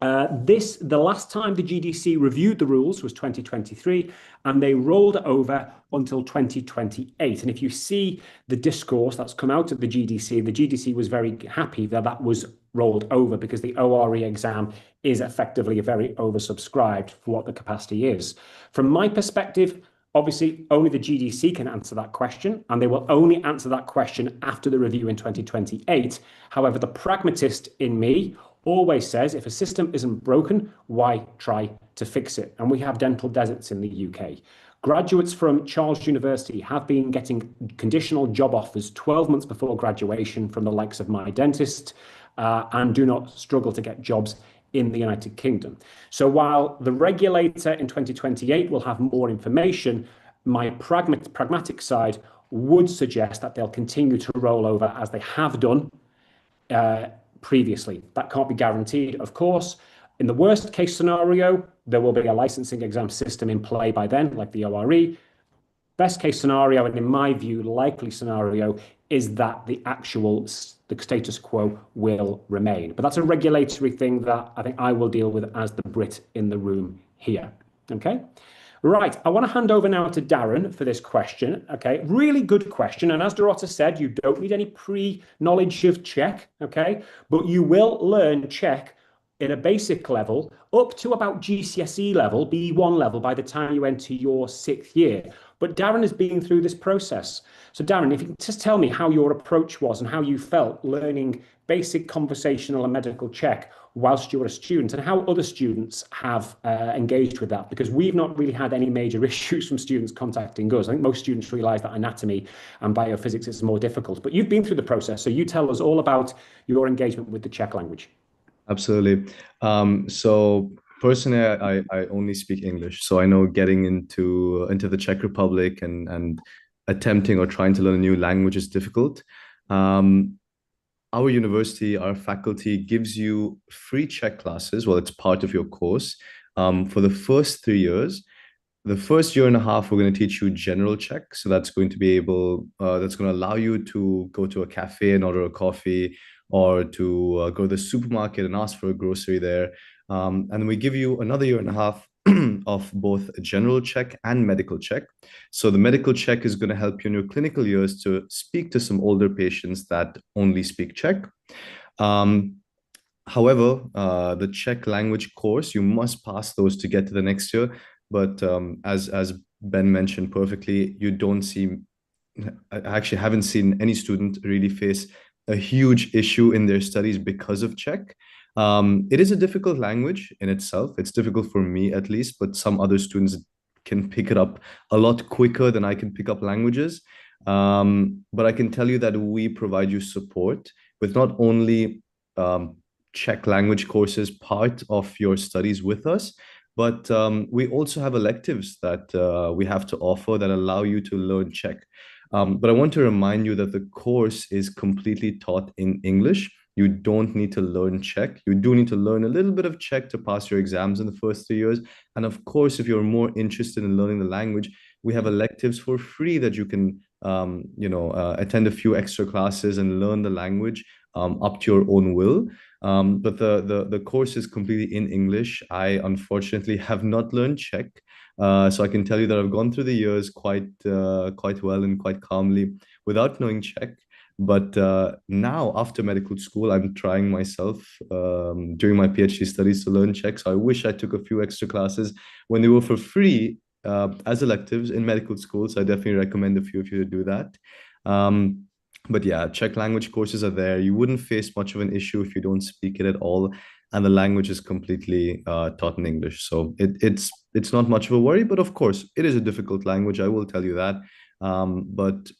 The last time the GDC reviewed the rules was 2023, and they rolled over until 2028. And if you see the discourse that's come out of the GDC was very happy that that was rolled over because the ORE exam is effectively very oversubscribed for what the capacity is. From my perspective, obviously, only the GDC can answer that question, and they will only answer that question after the review in 2028. However, the pragmatist in me always says if a system isn't broken, why try to fix it? And we have dental deserts in the UK. Graduates from Charles University have been getting conditional job offers 12 months before graduation from the likes of my dentist and do not struggle to get jobs in the United Kingdom. So while the regulator in 2028 will have more information, my pragmatic side would suggest that they'll continue to roll over as they have done previously. That can't be guaranteed, of course. In the worst case scenario, there will be a licensing exam system in play by then, like the ORE. Best case scenario, and in my view, likely scenario, is that the status quo will remain. But that's a regulatory thing that I think I will deal with as the Brit in the room here. Okay. Right, I want to hand over now to Darren for this question. Okay, really good question. And as Dorota said, you don't need any pre-knowledge of Czech, okay? But you will learn Czech in a basic level up to about GCSE level, B1 level, by the time you enter your 6th year. But Darren has been through this process. So Darren, if you can just tell me how your approach was and how you felt learning basic conversational and medical Czech whilst you were a student, and how other students have engaged with that, because we've not really had any major issues from students contacting us. I think most students realise that anatomy and biophysics is more difficult, but you've been through the process, so you tell us all about your engagement with the Czech language. Absolutely. So personally, I only speak English, so I know getting into the Czech Republic and attempting or trying to learn a new language is difficult. Our university, our faculty gives you free Czech classes. Well, it's part of your course for the first 3 years. The first year and a half, we're going to teach you general Czech. So that's going to that's going to allow you to go to a cafe and order a coffee, or to go to the supermarket and ask for a grocery there. And we give you another year and a half of both general Czech and medical Czech. So the medical Czech is going to help you in your clinical years to speak to some older patients that only speak Czech. However, the Czech language course, you must pass those to get to the next year. But as Ben mentioned perfectly, I actually haven't seen any student really face a huge issue in their studies because of Czech. It is a difficult language in itself. It's difficult for me, at least, but some other students can pick it up a lot quicker than I can pick up languages. But I can tell you that we provide you support with not only Czech language courses part of your studies with us, but we also have electives that we have to offer that allow you to learn Czech. But I want to remind you that the course is completely taught in English. You don't need to learn Czech. You do need to learn a little bit of Czech to pass your exams in the first 3 years. And of course, if you're more interested in learning the language, we have electives for free that you can, attend a few extra classes and learn the language up to your own will. But the course is completely in English. I unfortunately have not learned Czech. So I can tell you that I've gone through the years quite well and quite calmly without knowing Czech. But now, after medical school, I'm trying myself during my PhD studies to learn Czech. So I wish I took a few extra classes when they were for free as electives in medical school. So I definitely recommend a few of you to do that. But yeah, Czech language courses are there. You wouldn't face much of an issue if you don't speak it at all. And the language is completely taught in English. So it's not much of a worry, but of course, it is a difficult language. I will tell you that. But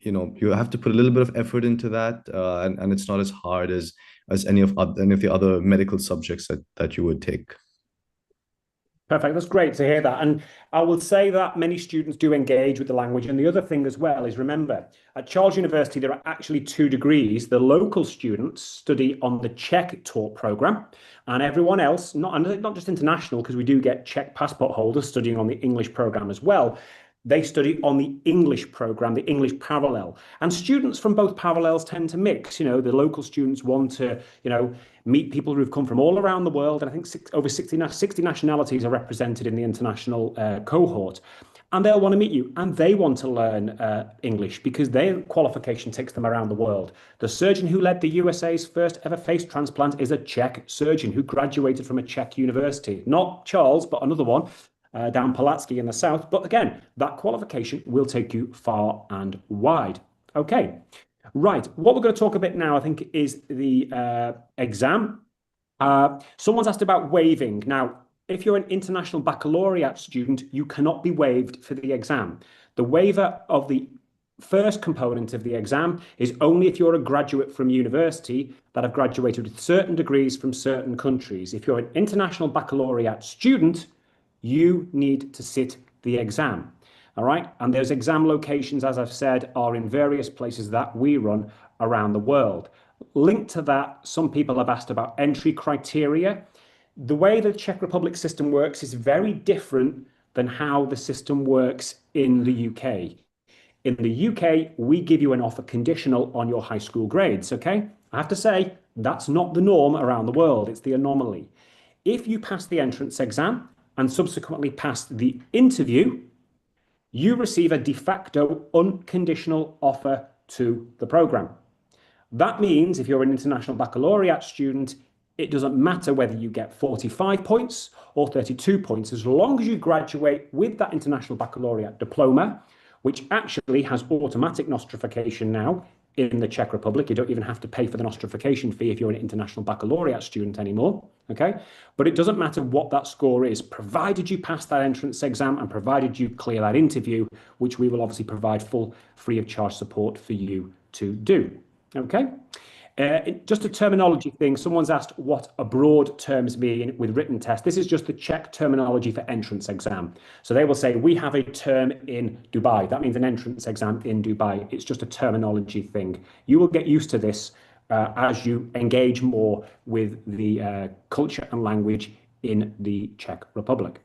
you know, you have to put a little bit of effort into that, and it's not as hard as any of the other medical subjects that you would take. Perfect. That's great to hear that. And I will say that many students do engage with the language. And the other thing as well is, remember, at Charles University, there are actually 2 degrees. The local students study on the Czech taught program, and everyone else, not just international, because we do get Czech passport holders studying on the English program as well. They study on the English program, the English parallel. And students from both parallels tend to mix. You know, the local students want to, you know, meet people who've come from all around the world. And I think over 60 nationalities are represented in the international cohort. And they'll want to meet you, and they want to learn English because their qualification takes them around the world. The surgeon who led the USA's first ever face transplant is a Czech surgeon who graduated from a Czech university. Not Charles, but another one. Down Pulaski in the south. But again, that qualification will take you far and wide. Okay, right. What we're going to talk a bit now, I think, is the exam. Someone's asked about waiving. Now, if you're an international baccalaureate student, you cannot be waived for the exam. The waiver of the first component of the exam is only if you're a graduate from university that have graduated with certain degrees from certain countries. If you're an international baccalaureate student, you need to sit the exam. All right. And those exam locations, as I've said, are in various places that we run around the world. Linked to that, some people have asked about entry criteria. The way the Czech Republic system works is very different than how the system works in the UK. In the UK, we give you an offer conditional on your high school grades. Okay. I have to say, that's not the norm around the world. It's the anomaly. If you pass the entrance exam and subsequently pass the interview, you receive a de facto unconditional offer to the program. That means if you're an international baccalaureate student, it doesn't matter whether you get 45 points or 32 points, as long as you graduate with that international baccalaureate diploma, which actually has automatic nostrification now in the Czech Republic. You don't even have to pay for the nostrification fee if you're an international baccalaureate student anymore, okay? But it doesn't matter what that score is, provided you pass that entrance exam and provided you clear that interview, which we will obviously provide full free of charge support for you to do, okay? Just a terminology thing, someone's asked what abroad terms mean with written test. This is just the Czech terminology for entrance exam. So they will say, we have a term in Dubai. That means an entrance exam in Dubai. It's just a terminology thing. You will get used to this as you engage more with the culture and language in the Czech Republic.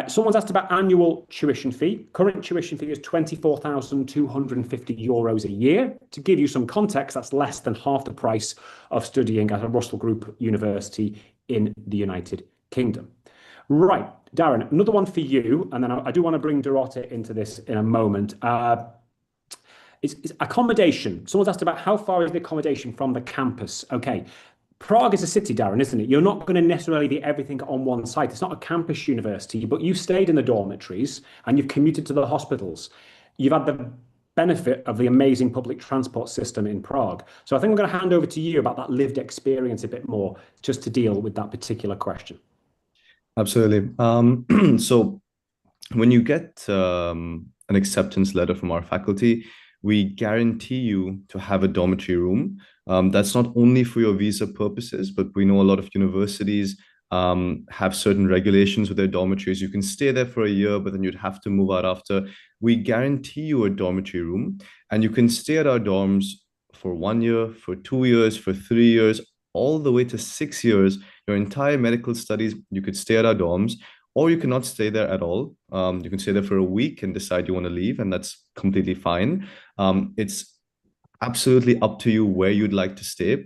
Someone's asked about annual tuition fee. Current tuition fee is €24,250 a year. To give you some context, that's less than half the price of studying at a Russell Group university in the United Kingdom. Right, Darren, another one for you, and then I do want to bring Dorota into this in a moment. It's accommodation. Someone's asked about how far is the accommodation from the campus. Okay. Prague is a city, Darren, isn't it? You're not going to necessarily be everything on one site. It's not a campus university, but you've stayed in the dormitories and you've commuted to the hospitals. You've had the benefit of the amazing public transport system in Prague. So I think I'm going to hand over to you about that lived experience a bit more, just to deal with that particular question. Absolutely. So when you get an acceptance letter from our faculty, we guarantee you to have a dormitory room. That's not only for your visa purposes, but we know a lot of universities have certain regulations with their dormitories. You can stay there for a year, but then you'd have to move out after. We guarantee you a dormitory room, and you can stay at our dorms for 1 year, for 2 years, for 3 years, all the way to 6 years. Your entire medical studies, you could stay at our dorms, or you cannot stay there at all. You can stay there for a week and decide you want to leave, and that's completely fine. It's absolutely up to you where you'd like to stay.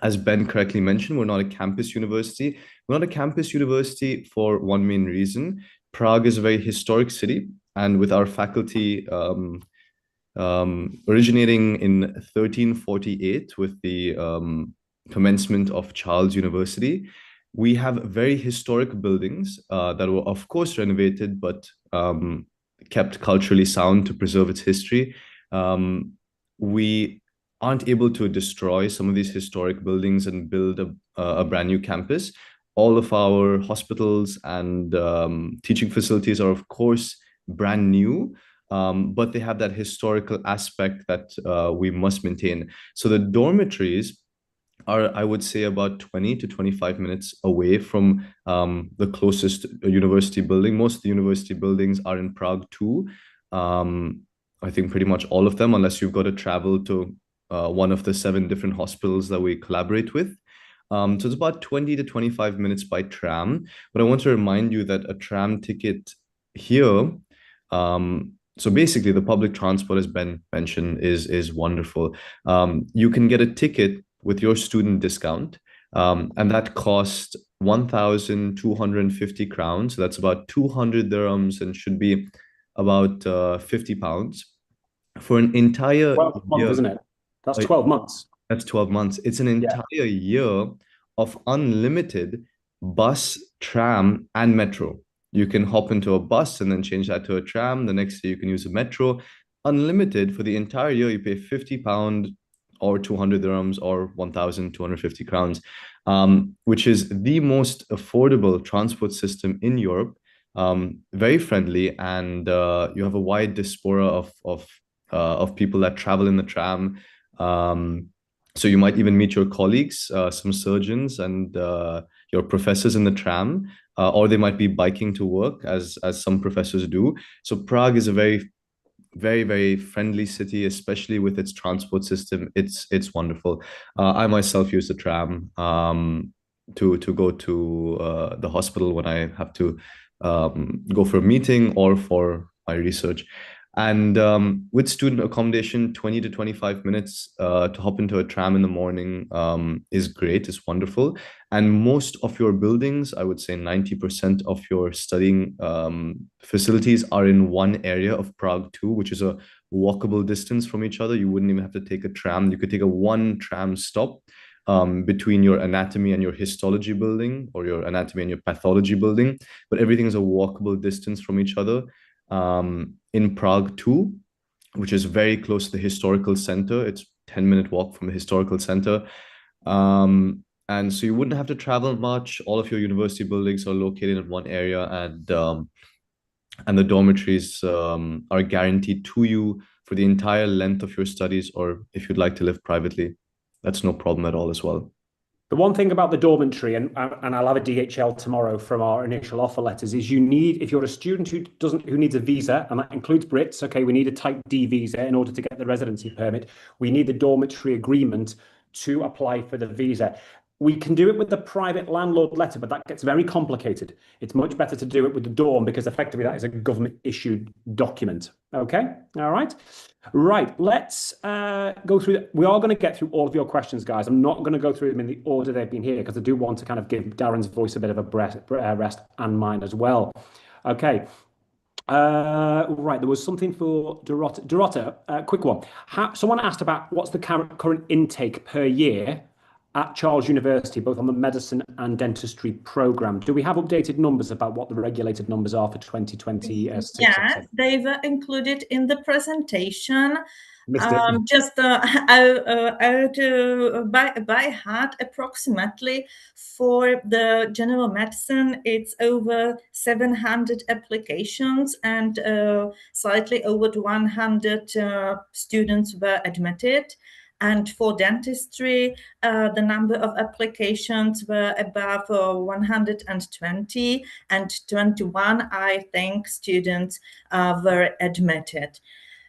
As Ben correctly mentioned, we're not a campus university. We're not a campus university for one main reason. Prague is a very historic city, and with our faculty originating in 1348 with the commencement of Charles University. We have very historic buildings that were, of course, renovated, but kept culturally sound to preserve its history. We aren't able to destroy some of these historic buildings and build a brand new campus. All of our hospitals and teaching facilities are, of course, brand new, but they have that historical aspect that we must maintain. So the dormitories are, I would say, about 20 to 25 minutes away from the closest university building. Most of the university buildings are in Prague too. I think pretty much all of them, unless you've got to travel to one of the 7 different hospitals that we collaborate with. So it's about 20 to 25 minutes by tram. But I want to remind you that a tram ticket here, so basically the public transport, as Ben mentioned, is wonderful. You can get a ticket with your student discount, and that costs 1,250 crowns. So that's about 200 dirhams and should be about 50 pounds for an entire 12 months, year. isn't it? That's 12 months. That's 12 months. It's an entire year of unlimited bus, tram, and metro. You can hop into a bus and then change that to a tram. The next day you can use a metro. Unlimited for the entire year. You pay £50 or 200 dirhams or 1,250 crowns, which is the most affordable transport system in Europe. Very friendly, and you have a wide diaspora of people that travel in the tram. So you might even meet your colleagues, some surgeons and your professors in the tram, or they might be biking to work as some professors do. So Prague is a very, very, very friendly city, especially with its transport system. It's wonderful. I myself use the tram to go to the hospital when I have to go for a meeting or for my research. And with student accommodation, 20 to 25 minutes to hop into a tram in the morning is great, it's wonderful. And most of your buildings, I would say 90% of your studying facilities are in one area of Prague too, which is a walkable distance from each other. You wouldn't even have to take a tram. You could take a one tram stop between your anatomy and your histology building, or your anatomy and your pathology building, but everything is a walkable distance from each other. In Prague too, which is very close to the historical center. It's 10-minute walk from the historical center. And so you wouldn't have to travel much. All of your university buildings are located in one area, and the dormitories are guaranteed to you for the entire length of your studies, or if you'd like to live privately, that's no problem at all as well. The one thing about the dormitory, and I'll have a DHL tomorrow from our initial offer letters, is you need, if you're a student who needs a visa, and that includes Brits, okay, we need a type D visa in order to get the residency permit. We need the dormitory agreement to apply for the visa. We can do it with the private landlord letter, but that gets very complicated. It's much better to do it with the dorm, because effectively that is a government issued document. Okay, all right. Right, let's go through. We are going to get through all of your questions, guys. I'm not going to go through them in the order they've been here, because I do want to kind of give Darren's voice a bit of a rest, and mine as well. Okay. Right, there was something for Dorota. Dorota, quick one. Someone asked about what's the current intake per year at Charles University, both on the medicine and dentistry program. Do we have updated numbers about what the regulated numbers are for 2026? Yes, they were included in the presentation. By heart, approximately for the general medicine, it's over 700 applications, and slightly over 100 students were admitted. And for dentistry, the number of applications were above 120, and 21, I think, students were admitted.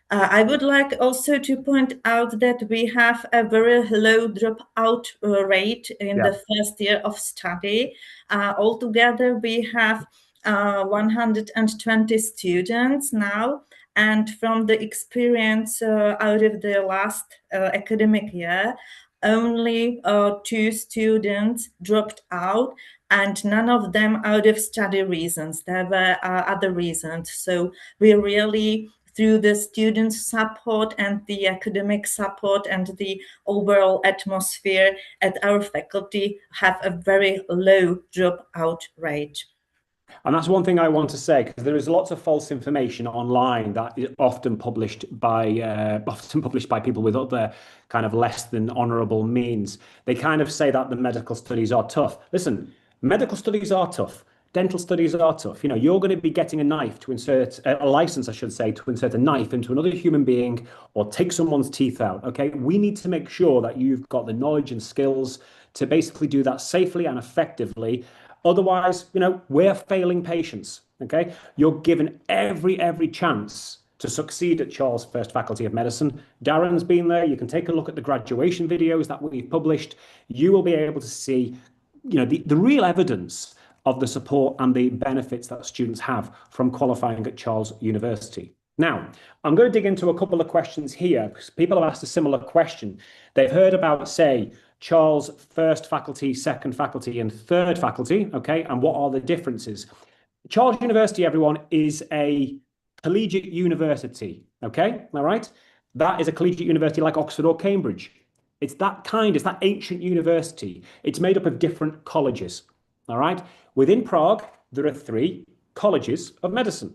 I would like also to point out that we have a very low dropout rate in the first year of study. Altogether, we have 120 students now. And from the experience out of the last academic year, only 2 students dropped out, and none of them out of study reasons. There were other reasons. So we really through the student support and the academic support and the overall atmosphere at our faculty, have a very low dropout rate. And that's one thing I want to say, because there is lots of false information online that is often published by people with other kind of less than honourable means. They kind of say that the medical studies are tough. Listen, medical studies are tough. Dental studies are tough. You know, you're going to be getting a knife to insert a license, I should say, to insert a knife into another human being or take someone's teeth out. Okay, we need to make sure that you've got the knowledge and skills to basically do that safely and effectively. Otherwise, you know, we're failing patients. Okay, you're given every chance to succeed at Charles First Faculty of Medicine. Darren's been there. You can take a look at the graduation videos that we've published. You will be able to see, you know, the real evidence of the support and the benefits that students have from qualifying at Charles University. Now, I'm going to dig into a couple of questions here, because people have asked a similar question. They've heard about, say, Charles First Faculty, Second Faculty, and Third Faculty, okay, and what are the differences? Charles University, everyone, is a collegiate university, okay, all right? That is a collegiate university like Oxford or Cambridge. It's that ancient university. It's made up of different colleges, all right? Within Prague, there are 3 colleges of medicine.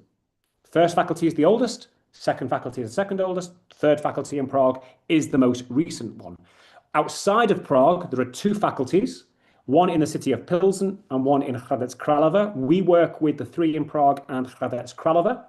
First Faculty is the oldest, Second Faculty is the second oldest, Third Faculty in Prague is the most recent one. Outside of Prague, there are 2 faculties, one in the city of Pilsen and one in Hradec Králové. We work with the 3 in Prague and Hradec Králové.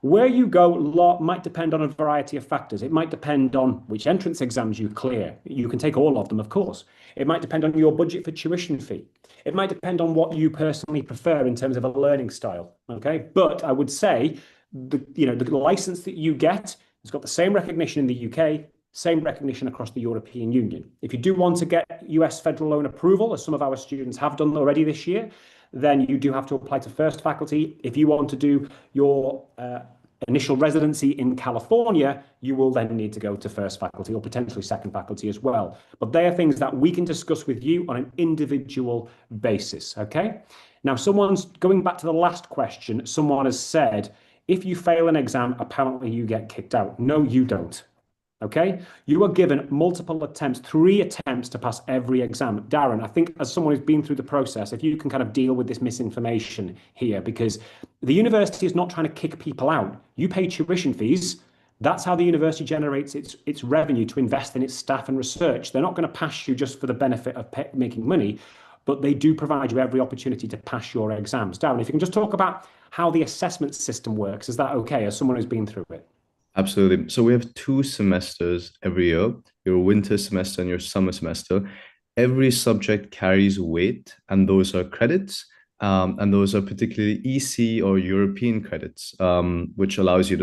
Where you go might depend on a variety of factors. It might depend on which entrance exams you clear. You can take all of them, of course. It might depend on your budget for tuition fee. It might depend on what you personally prefer in terms of a learning style, okay? But I would say, the license that you get has got the same recognition in the UK, same recognition across the European Union. If you do want to get US federal loan approval, as some of our students have done already this year, then you do have to apply to First Faculty. If you want to do your initial residency in California, you will then need to go to First Faculty or potentially Second Faculty as well. But they are things that we can discuss with you on an individual basis, okay? Now, someone's going back to the last question. Someone has said, if you fail an exam, apparently you get kicked out. No, you don't. Okay, you are given multiple attempts, 3 attempts to pass every exam. Darren, I think as someone who's been through the process, if you can kind of deal with this misinformation here, because the university is not trying to kick people out. You pay tuition fees. That's how the university generates its revenue to invest in its staff and research. They're not going to pass you just for the benefit of making money, but they do provide you every opportunity to pass your exams. Darren, if you can just talk about how the assessment system works, is that okay, as someone who's been through it? Absolutely. So we have 2 semesters every year, your winter semester and your summer semester. Every subject carries weight, and those are credits. And those are particularly EC or European credits, which allows you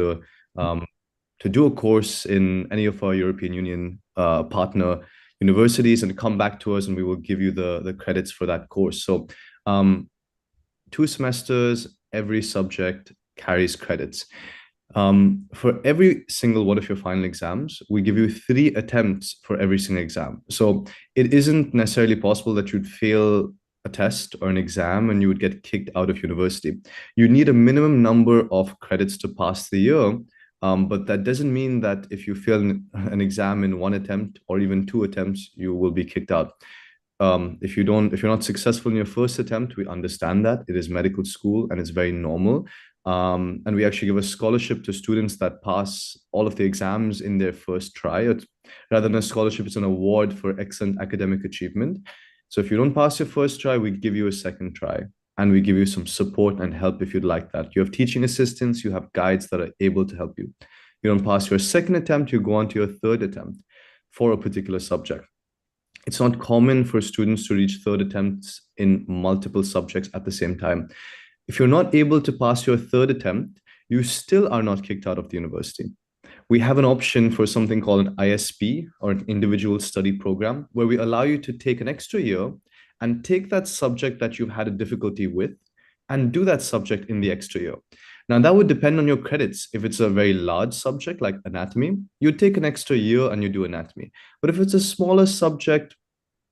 to do a course in any of our European Union partner universities and come back to us, and we will give you the credits for that course. So 2 semesters, every subject carries credits. For every single one of your final exams, we give you 3 attempts for every single exam. So it isn't necessarily possible that you'd fail a test or an exam and you would get kicked out of university. You need a minimum number of credits to pass the year, but that doesn't mean that if you fail an exam in 1 attempt or even 2 attempts, you will be kicked out. If you're not successful in your first attempt, we understand that. It is medical school and it's very normal. And we actually give a scholarship to students that pass all of the exams in their first try. Rather than a scholarship, it's an award for excellent academic achievement. So if you don't pass your first try, we give you a second try, and we give you some support and help if you'd like that. You have teaching assistants, you have guides that are able to help you. You don't pass your second attempt, you go on to your third attempt for a particular subject. It's not common for students to reach third attempts in multiple subjects at the same time. If you're not able to pass your third attempt, you still are not kicked out of the university. We have an option for something called an ISP, or an individual study program, where we allow you to take an extra year and take that subject that you've had a difficulty with and do that subject in the extra year. Now, that would depend on your credits. If it's a very large subject like anatomy, you take an extra year and you do anatomy. But if it's a smaller subject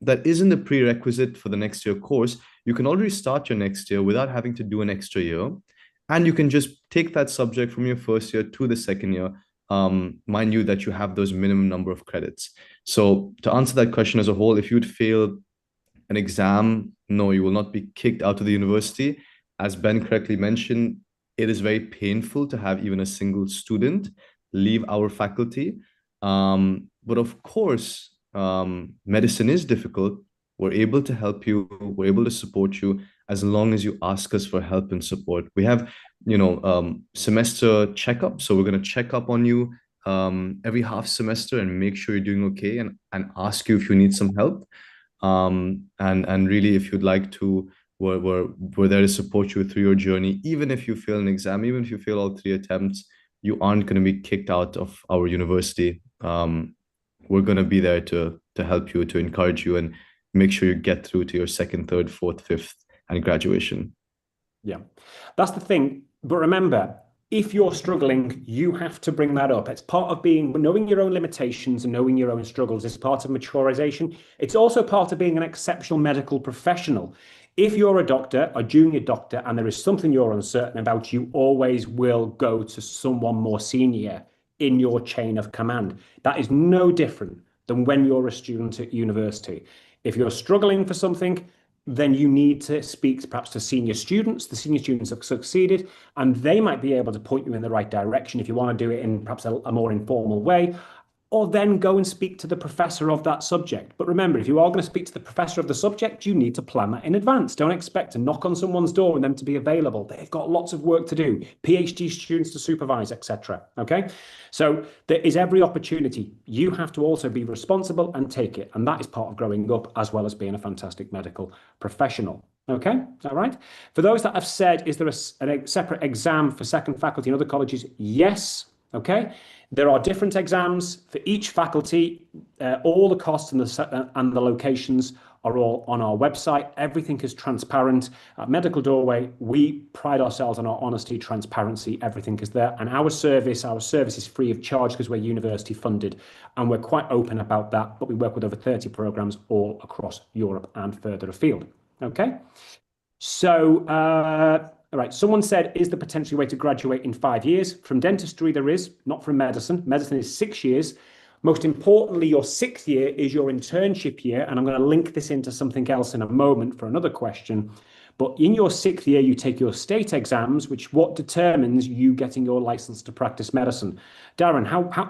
that isn't a prerequisite for the next year course, you can already start your next year without having to do an extra year And you can just take that subject from your first year to the second year. Mind you that you have those minimum number of credits. So to answer that question as a whole, if you'd fail an exam, no, you will not be kicked out of the university. As Ben correctly mentioned, it is very painful to have even a single student leave our faculty. But of course, medicine is difficult. We're able to help you. We're able to support you as long as you ask us for help and support. We have, semester checkup. So we're going to check up on you every half semester and make sure you're doing okay, and ask you if you need some help. And really, if you'd like to, we're there to support you through your journey. Even if you fail an exam, even if you fail all 3 attempts, you aren't going to be kicked out of our university. We're going to be there to help you, to encourage you, and make sure you get through to your second, third, fourth, fifth, and graduation. Yeah, that's the thing. But remember, if you're struggling, you have to bring that up. It's part of knowing your own limitations and knowing your own struggles is part of maturization. It's also part of being an exceptional medical professional. If you're a doctor, a junior doctor, and there is something you're uncertain about, you always will go to someone more senior in your chain of command. That is no different than when you're a student at university. If you're struggling for something, then you need to speak perhaps to senior students. The senior students have succeeded, and they might be able to point you in the right direction if you want to do it in perhaps a more informal way, or then go and speak to the professor of that subject. But remember, if you are going to speak to the professor of the subject, you need to plan that in advance. Don't expect to knock on someone's door and them to be available. They've got lots of work to do, PhD students to supervise, etc. Okay, so there is every opportunity. You have to also be responsible and take it, and that is part of growing up as well as being a fantastic medical professional. Okay, all right. For those that have said, is there a separate exam for second faculty in other colleges? Yes. Okay, there are different exams for each faculty. All the costs and the locations are all on our website. Everything is transparent. At Medical Doorway, we pride ourselves on our honesty, transparency. Everything is there, and our service is free of charge because we're university funded, and we're quite open about that. But we work with over 30 programs all across Europe and further afield. Okay, so. All right, someone said, is there potentially a way to graduate in 5 years? From dentistry, there is, not from medicine. Medicine is 6 years. Most importantly, your 6th year is your internship year, and I'm going to link this into something else in a moment for another question. But in your 6th year, you take your state exams, which what determines you getting your license to practice medicine. Darren,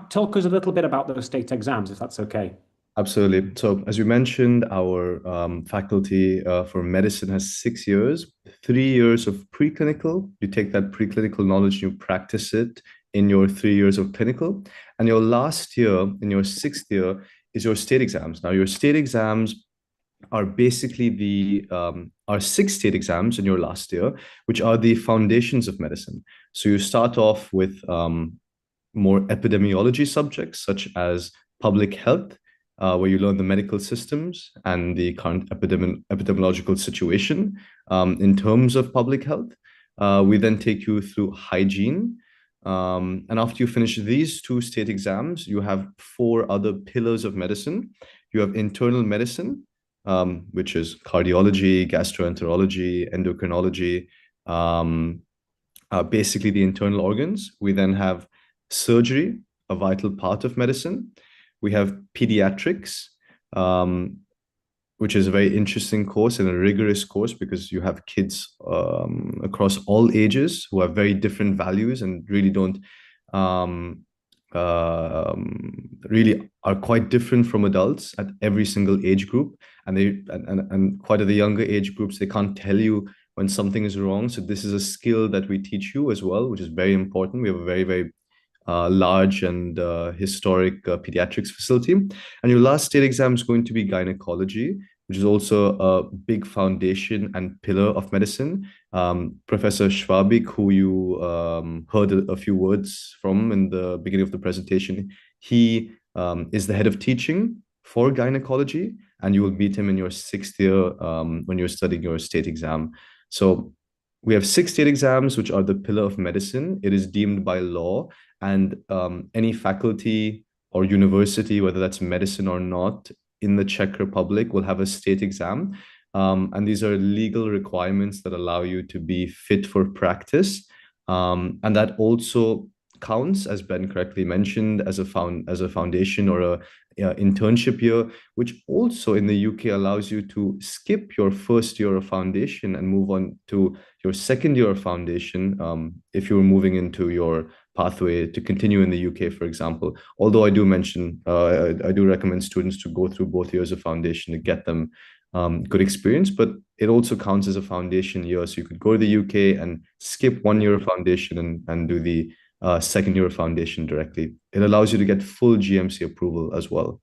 talk us a little bit about those state exams, if that's okay. Absolutely. So as you mentioned, our faculty for medicine has 6 years, 3 years of preclinical. You take that preclinical knowledge, you practice it in your 3 years of clinical. And your last year, in your 6th year, is your state exams. Now, your state exams are basically our 6 state exams in your last year, which are the foundations of medicine. So you start off with more epidemiology subjects, such as public health, where you learn the medical systems and the current epidemiological situation in terms of public health. We then take you through hygiene. And after you finish these 2 state exams, you have 4 other pillars of medicine. You have internal medicine, which is cardiology, gastroenterology, endocrinology, basically the internal organs. We then have surgery, a vital part of medicine. We have pediatrics, which is a very interesting course and a rigorous course because you have kids across all ages who have very different values and really don't really are quite different from adults at every single age group. And quite at the younger age groups, they can't tell you when something is wrong. So this is a skill that we teach you as well, which is very important. We have a very, very large and historic pediatrics facility. And your last state exam is going to be gynecology, which is also a big foundation and pillar of medicine. Professor Švabík, who you heard a few words from in the beginning of the presentation, he is the head of teaching for gynecology, and you will meet him in your 6th year when you're studying your state exam. So we have 6 state exams, which are the pillar of medicine. It is deemed by law, and any faculty or university, whether that's medicine or not, in the Czech Republic will have a state exam. And these are legal requirements that allow you to be fit for practice. And that also counts, as Ben correctly mentioned, as a foundation or a internship year, which also in the UK allows you to skip your first year of foundation and move on to your second year of foundation if you're moving into your pathway to continue in the UK, for example. Although I do mention, I do recommend students to go through both years of foundation to get them good experience, but it also counts as a foundation year. So you could go to the UK and skip 1 year of foundation and do the second year of foundation directly. It allows you to get full GMC approval as well.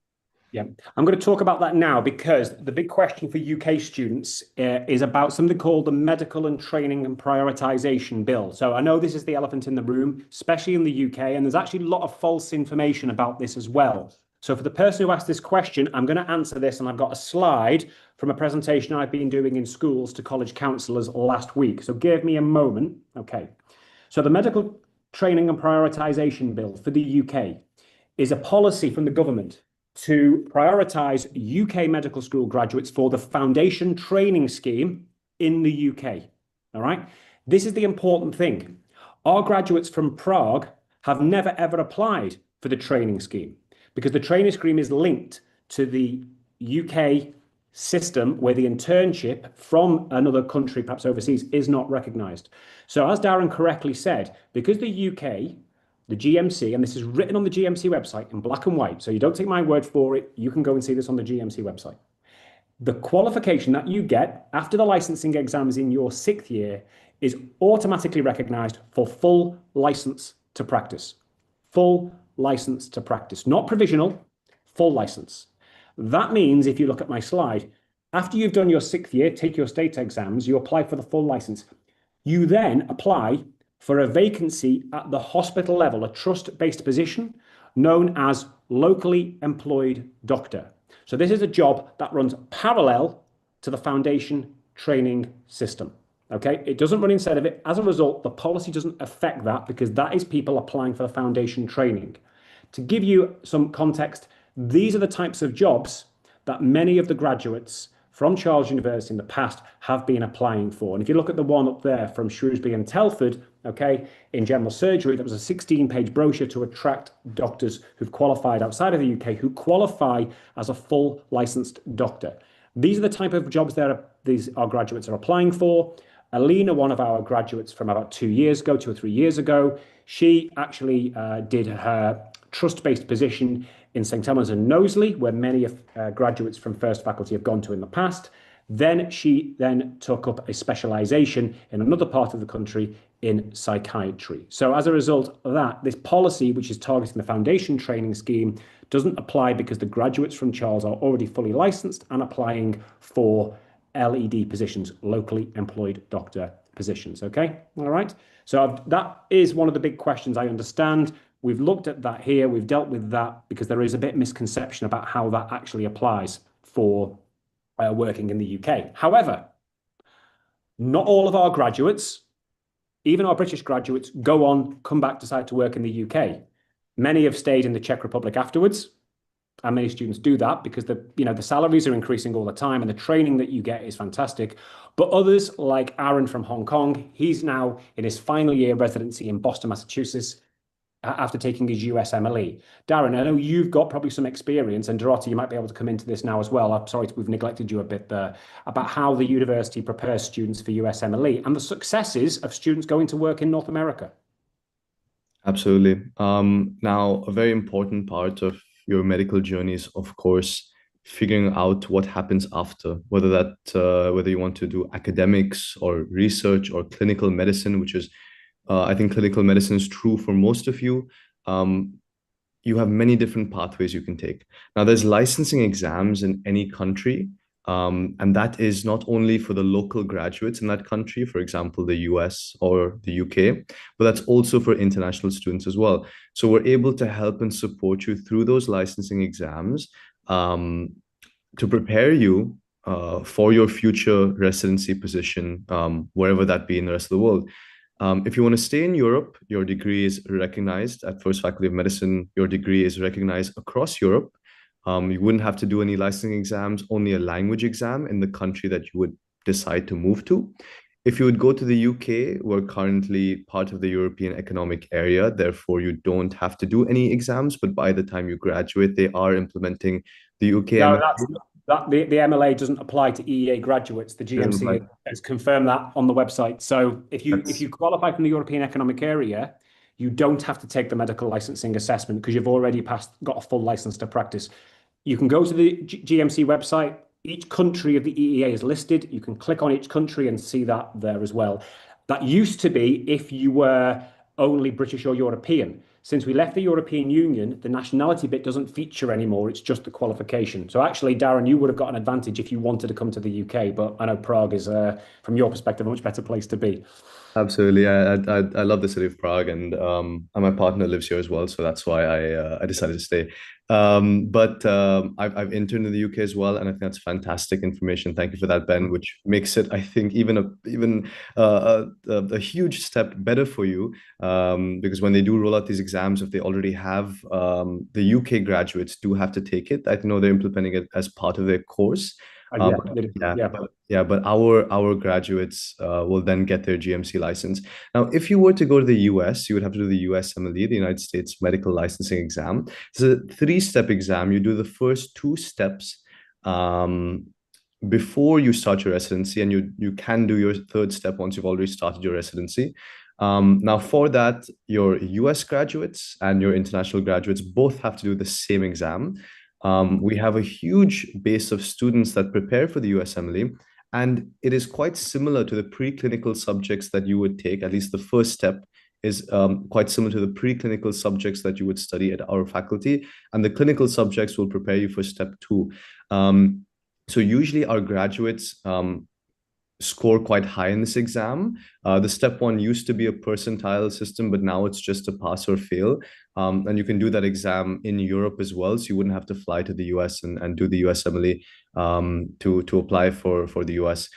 Yeah, I'm going to talk about that now because the big question for UK students is about something called the Medical and Training and Prioritisation Bill. So I know this is the elephant in the room, especially in the UK, and there's actually a lot of false information about this as well. So for the person who asked this question, I'm going to answer this, and I've got a slide from a presentation I've been doing in schools to college counsellors last week. So give me a moment. Okay. So the Medical Training and Prioritisation Bill for the UK is a policy from the government to prioritise UK medical school graduates for the foundation training scheme in the UK. All right. This is the important thing. Our graduates from Prague have never ever applied for the training scheme because the training scheme is linked to the UK system where the internship from another country, perhaps overseas, is not recognised. So as Darren correctly said, because the UK, the GMC, and this is written on the GMC website in black and white, so you don't take my word for it, you can go and see this on the GMC website. The qualification that you get after the licensing exams in your 6th year is automatically recognised for full licence to practice. Full licence to practice, not provisional, full licence. That means, if you look at my slide, after you've done your 6th year, take your state exams, you apply for the full licence. You then apply for a vacancy at the hospital level, a trust-based position known as locally employed doctor. So this is a job that runs parallel to the foundation training system. Okay, it doesn't run instead of it. As a result, the policy doesn't affect that because that is people applying for the foundation training. To give you some context, these are the types of jobs that many of the graduates from Charles University in the past have been applying for. And if you look at the one up there from Shrewsbury and Telford, okay, in general surgery, that was a 16-page brochure to attract doctors who've qualified outside of the UK, who qualify as a full licensed doctor. These are the type of jobs that our graduates are applying for. Alina, one of our graduates from about 2 or 3 years ago, she actually did her trust-based position in St. Helens and Knowsley, where many of graduates from First Faculty have gone to in the past. Then she took up a specialisation in another part of the country in psychiatry. So as a result of that, this policy, which is targeting the foundation training scheme, doesn't apply because the graduates from Charles are already fully licensed and applying for LED positions, locally employed doctor positions. Okay, all right. So that is one of the big questions, I understand. We've looked at that here. We've dealt with that because there is a bit of misconception about how that actually applies for working in the UK. However, not all of our graduates, even our British graduates, come back, decide to work in the UK. Many have stayed in the Czech Republic afterwards, and many students do that because the salaries are increasing all the time and the training that you get is fantastic. But others, like Aaron from Hong Kong, he's now in his final year residency in Boston, Massachusetts, after taking his USMLE. Darren, I know you've got probably some experience, and Dorota, you might be able to come into this now as well. I'm sorry, we've neglected you a bit there, about how the university prepares students for USMLE and the successes of students going to work in North America. Absolutely. Now, a very important part of your medical journey is, of course, figuring out what happens after, whether you want to do academics or research or clinical medicine, which is I think clinical medicine is true for most of you. You have many different pathways you can take. Now, there's licensing exams in any country, and that is not only for the local graduates in that country, for example, the US or the UK, but that's also for international students as well. So we're able to help and support you through those licensing exams to prepare you for your future residency position, wherever that be in the rest of the world. If you want to stay in Europe, your degree is recognized at First Faculty of Medicine. Your degree is recognized across Europe. You wouldn't have to do any licensing exams, only a language exam in the country that you would decide to move to. If you would go to the UK, we're currently part of the European Economic Area. Therefore, you don't have to do any exams. But by the time you graduate, they are implementing the UK No, MLA. the MLA doesn't apply to EEA graduates. The GMC has confirmed that on the website. So if you qualify from the European Economic Area, you don't have to take the medical licensing assessment because you've already got a full license to practice. You can go to the GMC website. Each country of the EEA is listed. You can click on each country and see that there as well. That used to be if you were only British or European. Since we left the European Union, the nationality bit doesn't feature anymore. It's just the qualification. So actually, Darren, you would have got an advantage if you wanted to come to the UK. But I know Prague is, from your perspective, a much better place to be. Absolutely. I love the city of Prague, and my partner lives here as well, so that's why I decided to stay. But I've interned in the UK as well, and I think that's fantastic information. Thank you for that, Ben, which makes it, I think, even a huge step better for you, because when they do roll out these exams, if they already have the UK graduates do have to take it. I know they're implementing it as part of their course. But our graduates will then get their GMC license. Now, if you were to go to the US, you would have to do the USMLE, the United States Medical Licensing Exam. It's a 3-step exam. You do the first 2 steps before you start your residency, and you can do your 3rd step once you've already started your residency. Now, for that, your US graduates and your international graduates both have to do the same exam. We have a huge base of students that prepare for the USMLE, and it is quite similar to the preclinical subjects that you would take. At least the first step is quite similar to the preclinical subjects that you would study at our faculty, and the clinical subjects will prepare you for step 2. So usually our graduates score quite high in this exam. The step 1 used to be a percentile system, but now it's just a pass or fail. And you can do that exam in Europe as well, so you wouldn't have to fly to the US and do the USMLE to apply for the US.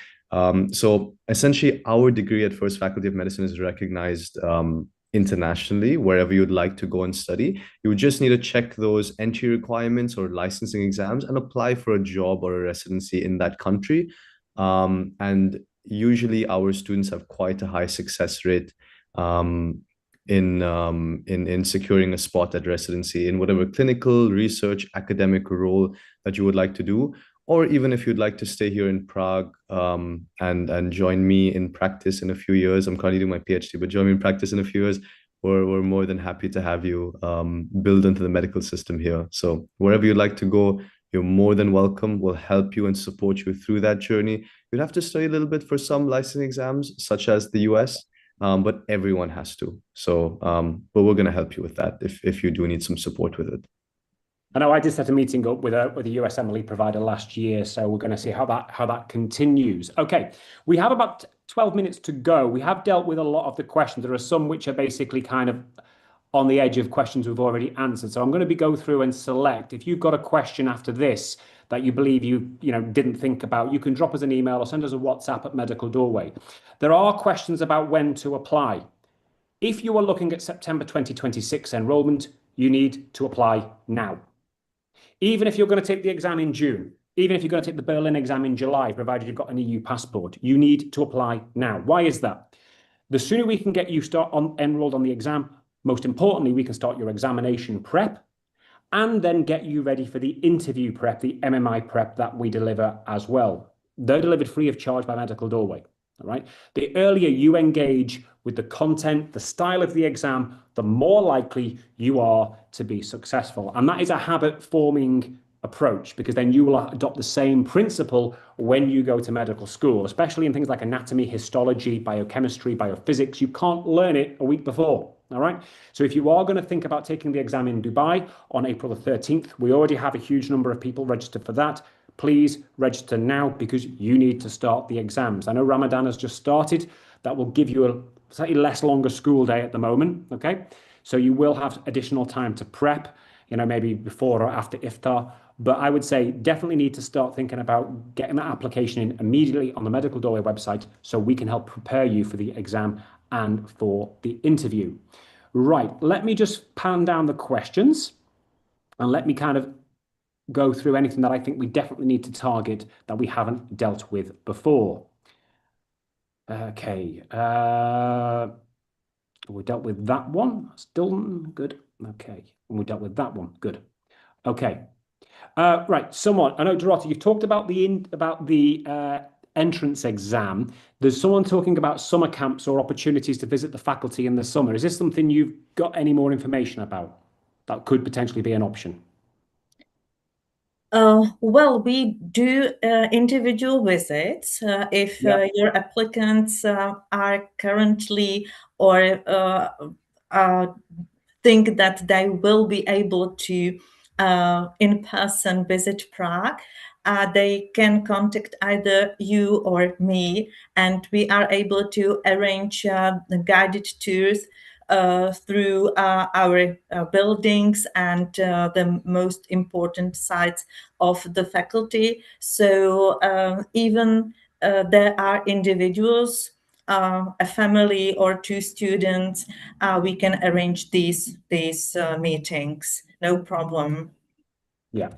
So essentially, our degree at First Faculty of Medicine is recognized internationally wherever you'd like to go and study. You would just need to check those entry requirements or licensing exams and apply for a job or a residency in that country. And usually our students have quite a high success rate in securing a spot at residency in whatever clinical, research, academic role that you would like to do, or even if you'd like to stay here in Prague and join me in practice in a few years. I'm currently doing my PhD, but join me in practice in a few years. We're more than happy to have you build into the medical system here. So wherever you'd like to go, you're more than welcome. We'll help you and support you through that journey. You'd have to study a little bit for some licensing exams, such as the US, but everyone has to. So, but we're going to help you with that if you do need some support with it. I know I just set a meeting up with a USMLE provider last year, so we're going to see how that continues. Okay, we have about 12 minutes to go. We have dealt with a lot of the questions. There are some which are basically kind of on the edge of questions we've already answered. So I'm going to go through and select. If you've got a question after this that you believe you didn't think about, you can drop us an email or send us a WhatsApp at Medical Doorway. There are questions about when to apply. If you are looking at September 2026 enrollment, you need to apply now. Even if you're going to take the exam in June, even if you're going to take the Berlin exam in July, provided you've got an EU passport, you need to apply now. Why is that? The sooner we can get you enrolled on the exam, most importantly, we can start your examination prep and then get you ready for the interview prep, the MMI prep that we deliver as well. They're delivered free of charge by Medical Doorway. All right. The earlier you engage with the content, the style of the exam, the more likely you are to be successful. And that is a habit-forming approach, because then you will adopt the same principle when you go to medical school, especially in things like anatomy, histology, biochemistry, biophysics. You can't learn it a week before. All right. So if you are going to think about taking the exam in Dubai on April the 13th, we already have a huge number of people registered for that. Please register now, because you need to start the exams. I know Ramadan has just started. That will give you a slightly less longer school day at the moment. Okay. So you will have additional time to prep, maybe before or after iftar. But I would say definitely need to start thinking about getting that application in immediately on the Medical Doorway website, so we can help prepare you for the exam and for the interview. Right, let me just pan down the questions and let me kind of go through anything that I think we definitely need to target that we haven't dealt with before. Okay. We dealt with that one. Still good. Okay. And we dealt with that one. Good. Okay. Right. Someone. I know, Dorota, you've talked about the entrance exam. There's someone talking about summer camps or opportunities to visit the faculty in the summer. Is this something you've got any more information about that could potentially be an option? Well, we do individual visits if your applicants are currently or think that they will be able to in person visit Prague. They can contact either you or me, and we are able to arrange the guided tours through our buildings and the most important sites of the faculty. So even there are individuals, a family or two students, we can arrange these meetings, no problem. Yeah.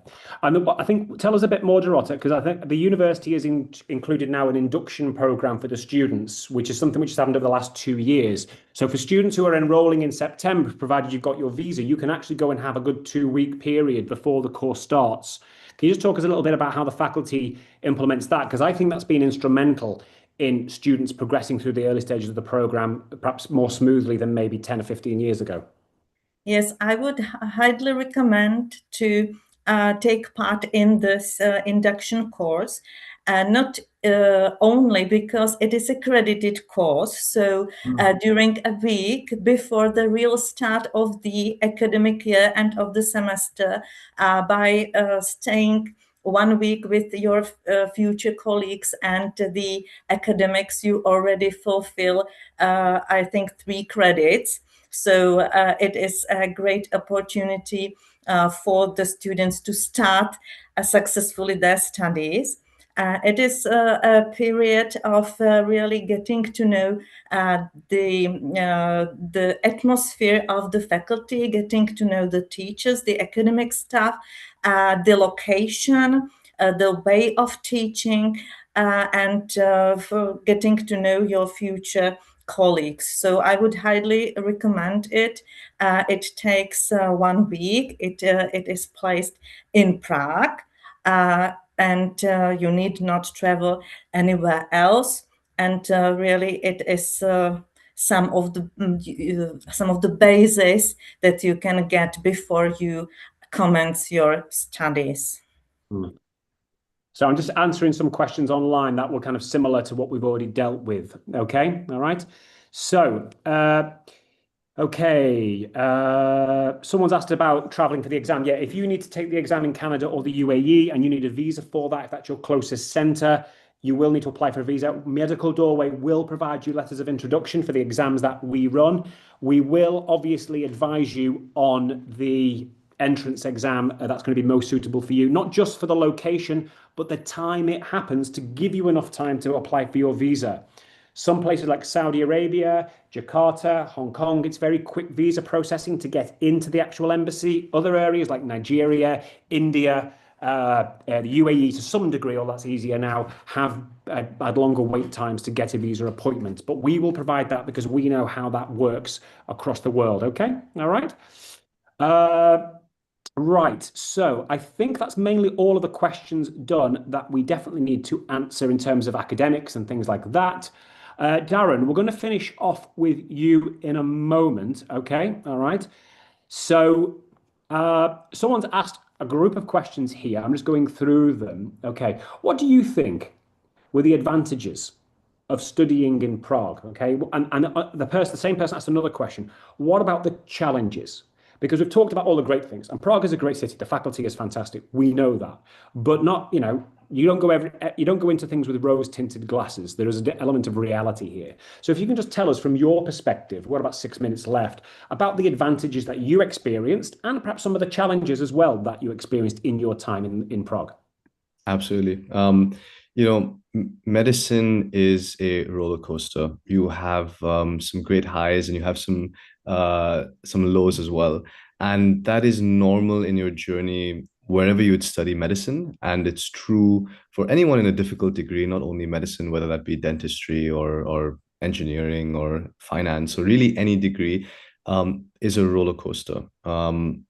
And I think, tell us a bit more, Dorota, because I think the university has included now an induction program for the students, which is something which has happened over the last 2 years. So for students who are enrolling in September, provided you've got your visa, you can actually go and have a good 2-week period before the course starts. Can you just talk us a little bit about how the faculty implements that? Because I think that's been instrumental in students progressing through the early stages of the program, perhaps more smoothly than maybe 10 or 15 years ago. Yes, I would highly recommend to take part in this induction course, not only because it is a credited course. So during a week before the real start of the academic year and of the semester, by staying 1 week with your future colleagues and the academics, you already fulfill, I think, 3 credits. So it is a great opportunity for the students to start successfully their studies. It is a period of really getting to know the atmosphere of the faculty, getting to know the teachers, the academic staff, the location, the way of teaching, and for getting to know your future colleagues. So I would highly recommend it. It takes 1 week. It is placed in Prague, and you need not travel anywhere else. And really, it is some of the bases that you can get before you commence your studies. So I'm just answering some questions online that were kind of similar to what we've already dealt with. Okay, all right. So, okay, someone's asked about traveling for the exam. Yeah, if you need to take the exam in Canada or the UAE and you need a visa for that, if that's your closest center, you will need to apply for a visa. Medical Doorway will provide you letters of introduction for the exams that we run. We will obviously advise you on the entrance exam that's going to be most suitable for you, not just for the location, but the time it happens, to give you enough time to apply for your visa. Some places like Saudi Arabia, Jakarta, Hong Kong, it's very quick visa processing to get into the actual embassy. Other areas like Nigeria, India, the UAE to some degree, or that's easier now, have had longer wait times to get a visa appointment. But we will provide that because we know how that works across the world. Okay, all right. Right, so I think that's mainly all of the questions done that we definitely need to answer in terms of academics and things like that. Darren, we're going to finish off with you in a moment, okay? All right. So someone's asked a group of questions here. I'm just going through them. Okay, what do you think were the advantages of studying in Prague? Okay, and the same person asked another question. What about the challenges? Because we've talked about all the great things, and Prague is a great city. The faculty is fantastic. We know that, but not, you don't go into things with rose-tinted glasses. There is an element of reality here. So if you can just tell us from your perspective, what about 6 minutes left, about the advantages that you experienced and perhaps some of the challenges as well that you experienced in your time in Prague. Absolutely. Medicine is a roller coaster. You have some great highs and you have some lows as well. And that is normal in your journey wherever you would study medicine. And it's true for anyone in a difficult degree, not only medicine, whether that be dentistry or engineering or finance or really any degree, is a roller coaster.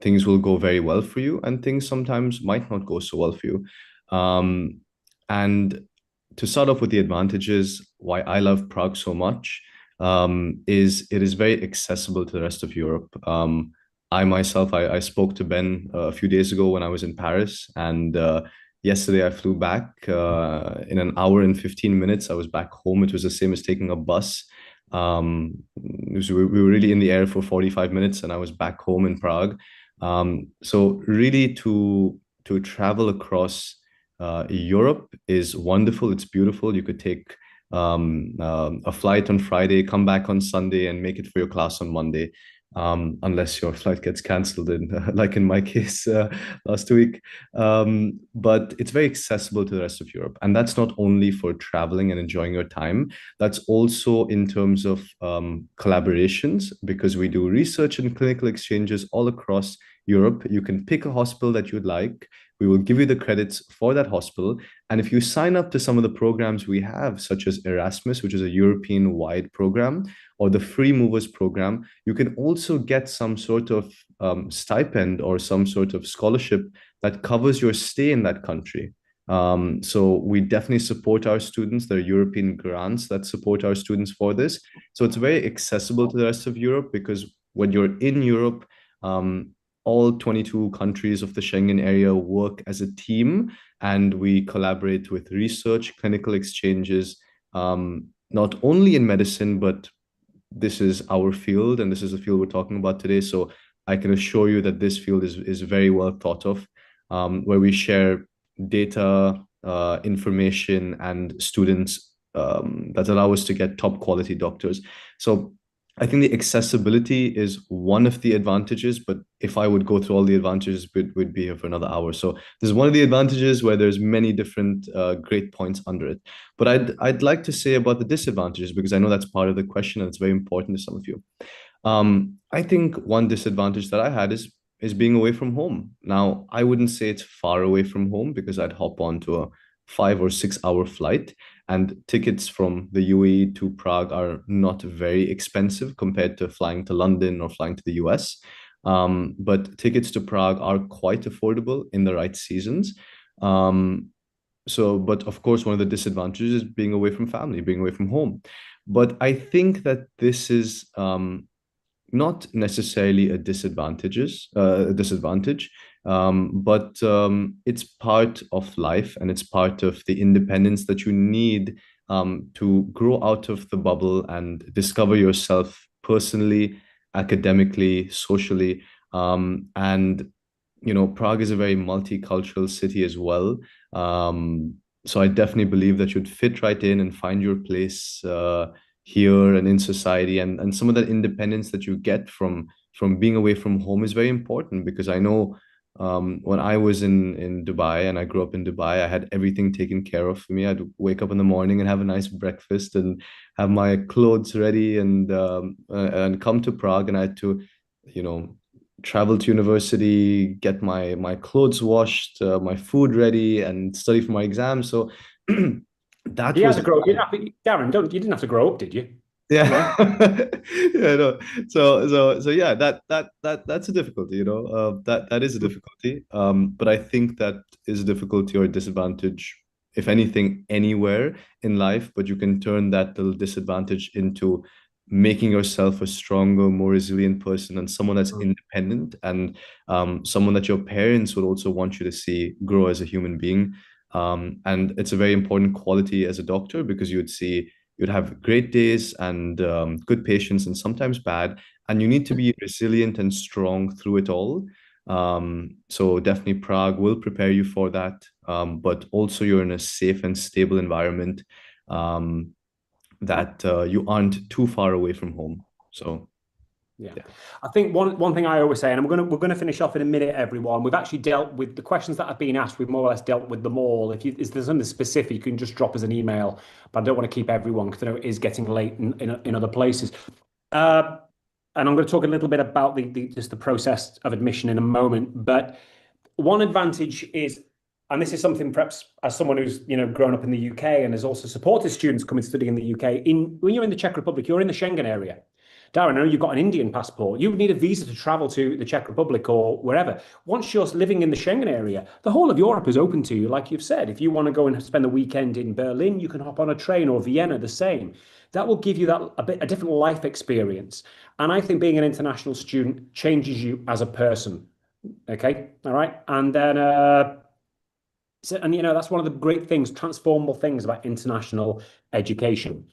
Things will go very well for you, and things sometimes might not go so well for you. And to start off with the advantages, why I love Prague so much is it is very accessible to the rest of Europe. I myself, I spoke to Ben a few days ago when I was in Paris, and yesterday I flew back in an hour and 15 minutes. I was back home. It was the same as taking a bus. We were really in the air for 45 minutes, and I was back home in Prague. So really to travel across Europe is wonderful. It's beautiful. You could take a flight on Friday, come back on Sunday, and make it for your class on Monday, unless your flight gets cancelled, like in my case last week. But it's very accessible to the rest of Europe. And that's not only for traveling and enjoying your time, that's also in terms of collaborations, because we do research and clinical exchanges all across Europe. You can pick a hospital that you'd like. We will give you the credits for that hospital. And if you sign up to some of the programs we have, such as Erasmus, which is a European-wide program, or the Free Movers program, you can also get some sort of stipend or some sort of scholarship that covers your stay in that country. So we definitely support our students. There are European grants that support our students for this. So it's very accessible to the rest of Europe, because when you're in Europe, all 22 countries of the Schengen area work as a team, and we collaborate with research, clinical exchanges, not only in medicine, but this is our field, and this is the field we're talking about today. So I can assure you that this field is very well thought of, where we share data, information, and students that allow us to get top quality doctors. So I think the accessibility is one of the advantages, but if I would go through all the advantages, we'd be here for another hour. So this is one of the advantages, where there's many different great points under it. But I'd like to say about the disadvantages, because I know that's part of the question and it's very important to some of you. I think one disadvantage that I had is being away from home. Now, I wouldn't say it's far away from home, because I'd hop onto a 5 or 6 hour flight, and tickets from the UAE to Prague are not very expensive compared to flying to London or flying to the US. But tickets to Prague are quite affordable in the right seasons. But of course, one of the disadvantages is being away from family, being away from home. But I think that this is not necessarily a disadvantage, but it's part of life, and it's part of the independence that you need to grow out of the bubble and discover yourself personally, academically, socially. And, you know, Prague is a very multicultural city as well. So I definitely believe that you'd fit right in and find your place here and in society, and some of that independence that you get from being away from home is very important, because I know when I was in Dubai, and I grew up in Dubai, I had everything taken care of for me. I'd wake up in the morning and have a nice breakfast and have my clothes ready, and come to Prague, and I had to, you know, travel to university, get my clothes washed, my food ready, and study for my exams. So that was Darren, you didn't have to grow up, did you? Yeah. Yeah, no. So yeah, that's a difficulty, you know. That is a difficulty. But I think that is a difficulty or a disadvantage, if anything, anywhere in life. But you can turn that little disadvantage into making yourself a stronger, more resilient person, and someone that's independent, and someone that your parents would also want you to see grow as a human being. And it's a very important quality as a doctor, because you'd have great days and good patients, and sometimes bad, and you need to be resilient and strong through it all. So definitely Prague will prepare you for that, but also you're in a safe and stable environment, that you aren't too far away from home. So yeah. I think one thing I always say, and we're going to finish off in a minute, everyone. We've actually dealt with the questions that have been asked. We've more or less dealt with them all. If there's something specific, you can just drop us an email. But I don't want to keep everyone, because I know it is getting late in other places. And I'm going to talk a little bit about just the process of admission in a moment. But one advantage is, and this is something perhaps as someone who's grown up in the UK and has also supported students coming to study in the UK, when you're in the Czech Republic, you're in the Schengen area. Darren, I know you've got an Indian passport. You would need a visa to travel to the Czech Republic or wherever. Once you're living in the Schengen area, the whole of Europe is open to you. Like you've said, if you want to go and spend the weekend in Berlin, you can hop on a train, or Vienna, the same. That will give you a different life experience. And I think being an international student changes you as a person. Okay, all right. And then, that's one of the great things, transformable things about international education.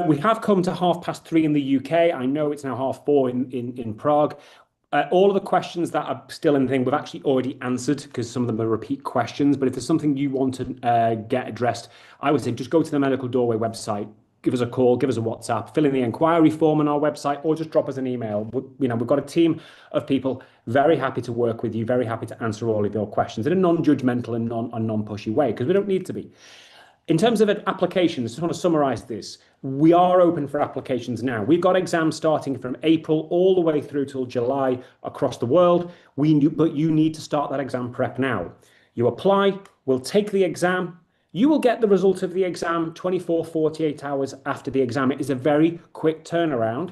We have come to 3:30 in the UK. I know it's now 4:30 in Prague. All of the questions that are still in the thing, we've actually already answered because some of them are repeat questions. But if there's something you want to get addressed, I would say just go to the Medical Doorway website, give us a call, give us a WhatsApp, fill in the inquiry form on our website, or just drop us an email. We've got a team of people very happy to work with you, very happy to answer all of your questions in a non-judgmental and non-pushy way, because we don't need to be. In terms of applications, I just want to summarize this. We are open for applications now. We've got exams starting from April all the way through till July across the world. But you need to start that exam prep now. You apply, we'll take the exam. You will get the result of the exam 24, 48 hours after the exam. It is a very quick turnaround.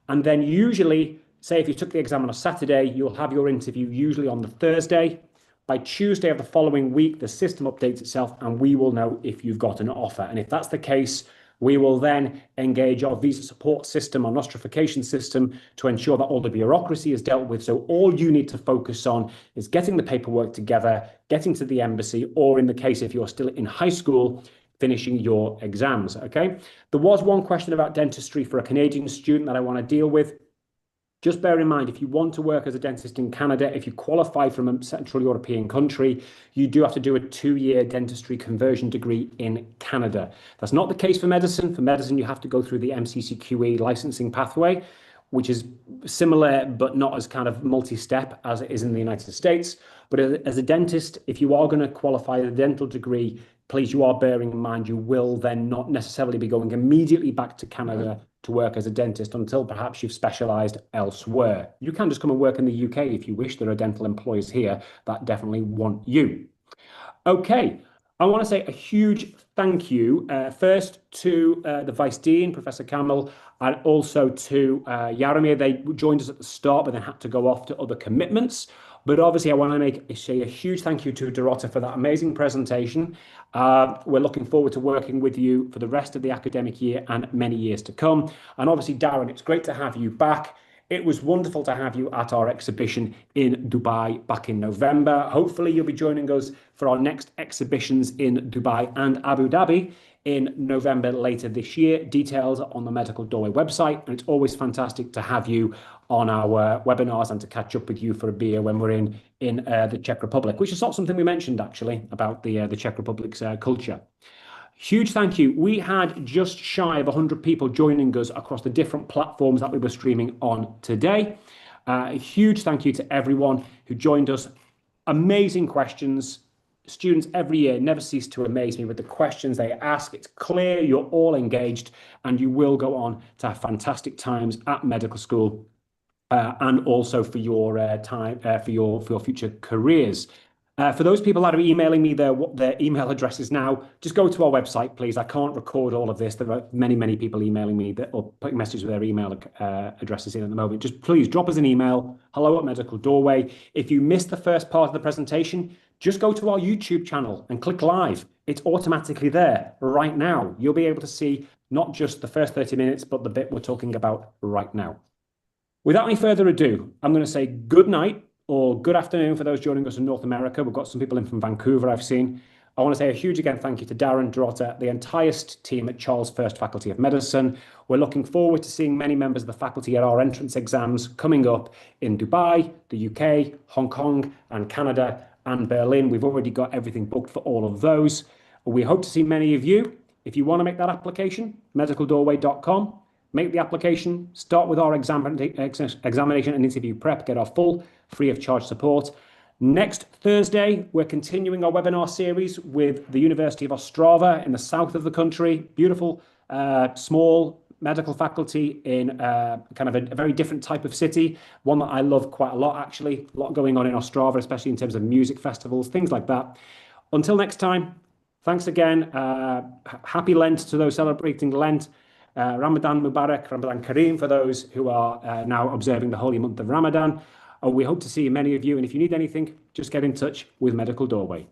And then usually, say if you took the exam on a Saturday, you'll have your interview usually on the Thursday. By Tuesday of the following week, the system updates itself and we will know if you've got an offer. And if that's the case, we will then engage our visa support system, our nostrification system, to ensure that all the bureaucracy is dealt with. So all you need to focus on is getting the paperwork together, getting to the embassy, or in the case if you're still in high school, finishing your exams, okay? There was one question about dentistry for a Canadian student that I want to deal with. Just bear in mind, if you want to work as a dentist in Canada, if you qualify from a Central European country, you do have to do a 2-year dentistry conversion degree in Canada. That's not the case for medicine. For medicine, you have to go through the MCCQE licensing pathway, which is similar but not as kind of multi-step as it is in the United States. But as a dentist, if you are going to qualify a dental degree, please, you are bearing in mind you will then not necessarily be going immediately back to Canada to work as a dentist until perhaps you've specialised elsewhere. You can just come and work in the UK if you wish. There are dental employers here that definitely want you. Okay, I want to say a huge thank you first to the Vice-Dean, Professor Kamil, and also to Jaromír. They joined us at the start, but then had to go off to other commitments. But obviously, I want to say a huge thank you to Dorota for that amazing presentation. We're looking forward to working with you for the rest of the academic year and many years to come. And obviously, Darren, it's great to have you back. It was wonderful to have you at our exhibition in Dubai back in November. Hopefully, you'll be joining us for our next exhibitions in Dubai and Abu Dhabi in November later this year. Details on the Medical Doorway website. And it's always fantastic to have you on our webinars and to catch up with you for a beer when we're in the Czech Republic, which is not something we mentioned actually about the Czech Republic's culture. Huge thank you. We had just shy of 100 people joining us across the different platforms that we were streaming on today. A huge thank you to everyone who joined us. Amazing questions. Students every year never cease to amaze me with the questions they ask. It's clear you're all engaged and you will go on to have fantastic times at medical school and also for your time, for your future careers. For those people that are emailing me their email addresses now, just go to our website, please. I can't record all of this. There are many people emailing me or putting messages with their email addresses in at the moment. Just please drop us an email, hello@Medical Doorway. If you missed the first part of the presentation, just go to our YouTube channel and click live. It's automatically there right now. You'll be able to see not just the first 30 minutes, but the bit we're talking about right now. Without any further ado, I'm going to say good night or good afternoon for those joining us in North America. We've got some people in from Vancouver I've seen. I want to say a huge again thank you to Darren, Dorota, the entire team at Charles First Faculty of Medicine. We're looking forward to seeing many members of the faculty at our entrance exams coming up in Dubai, the UK, Hong Kong and Canada and Berlin. We've already got everything booked for all of those. We hope to see many of you. If you want to make that application, medicaldoorway.com. Make the application, start with our examination and interview prep, get our full free of charge support. Next Thursday, we're continuing our webinar series with the University of Ostrava in the south of the country. Beautiful, small, medical faculty in kind of a very different type of city, one that I love quite a lot, actually. A lot going on in Ostrava, especially in terms of music festivals, things like that. Until next time, thanks again. Happy Lent to those celebrating Lent. Ramadan Mubarak, Ramadan Kareem for those who are now observing the holy month of Ramadan. We hope to see many of you. And if you need anything, just get in touch with Medical Doorway.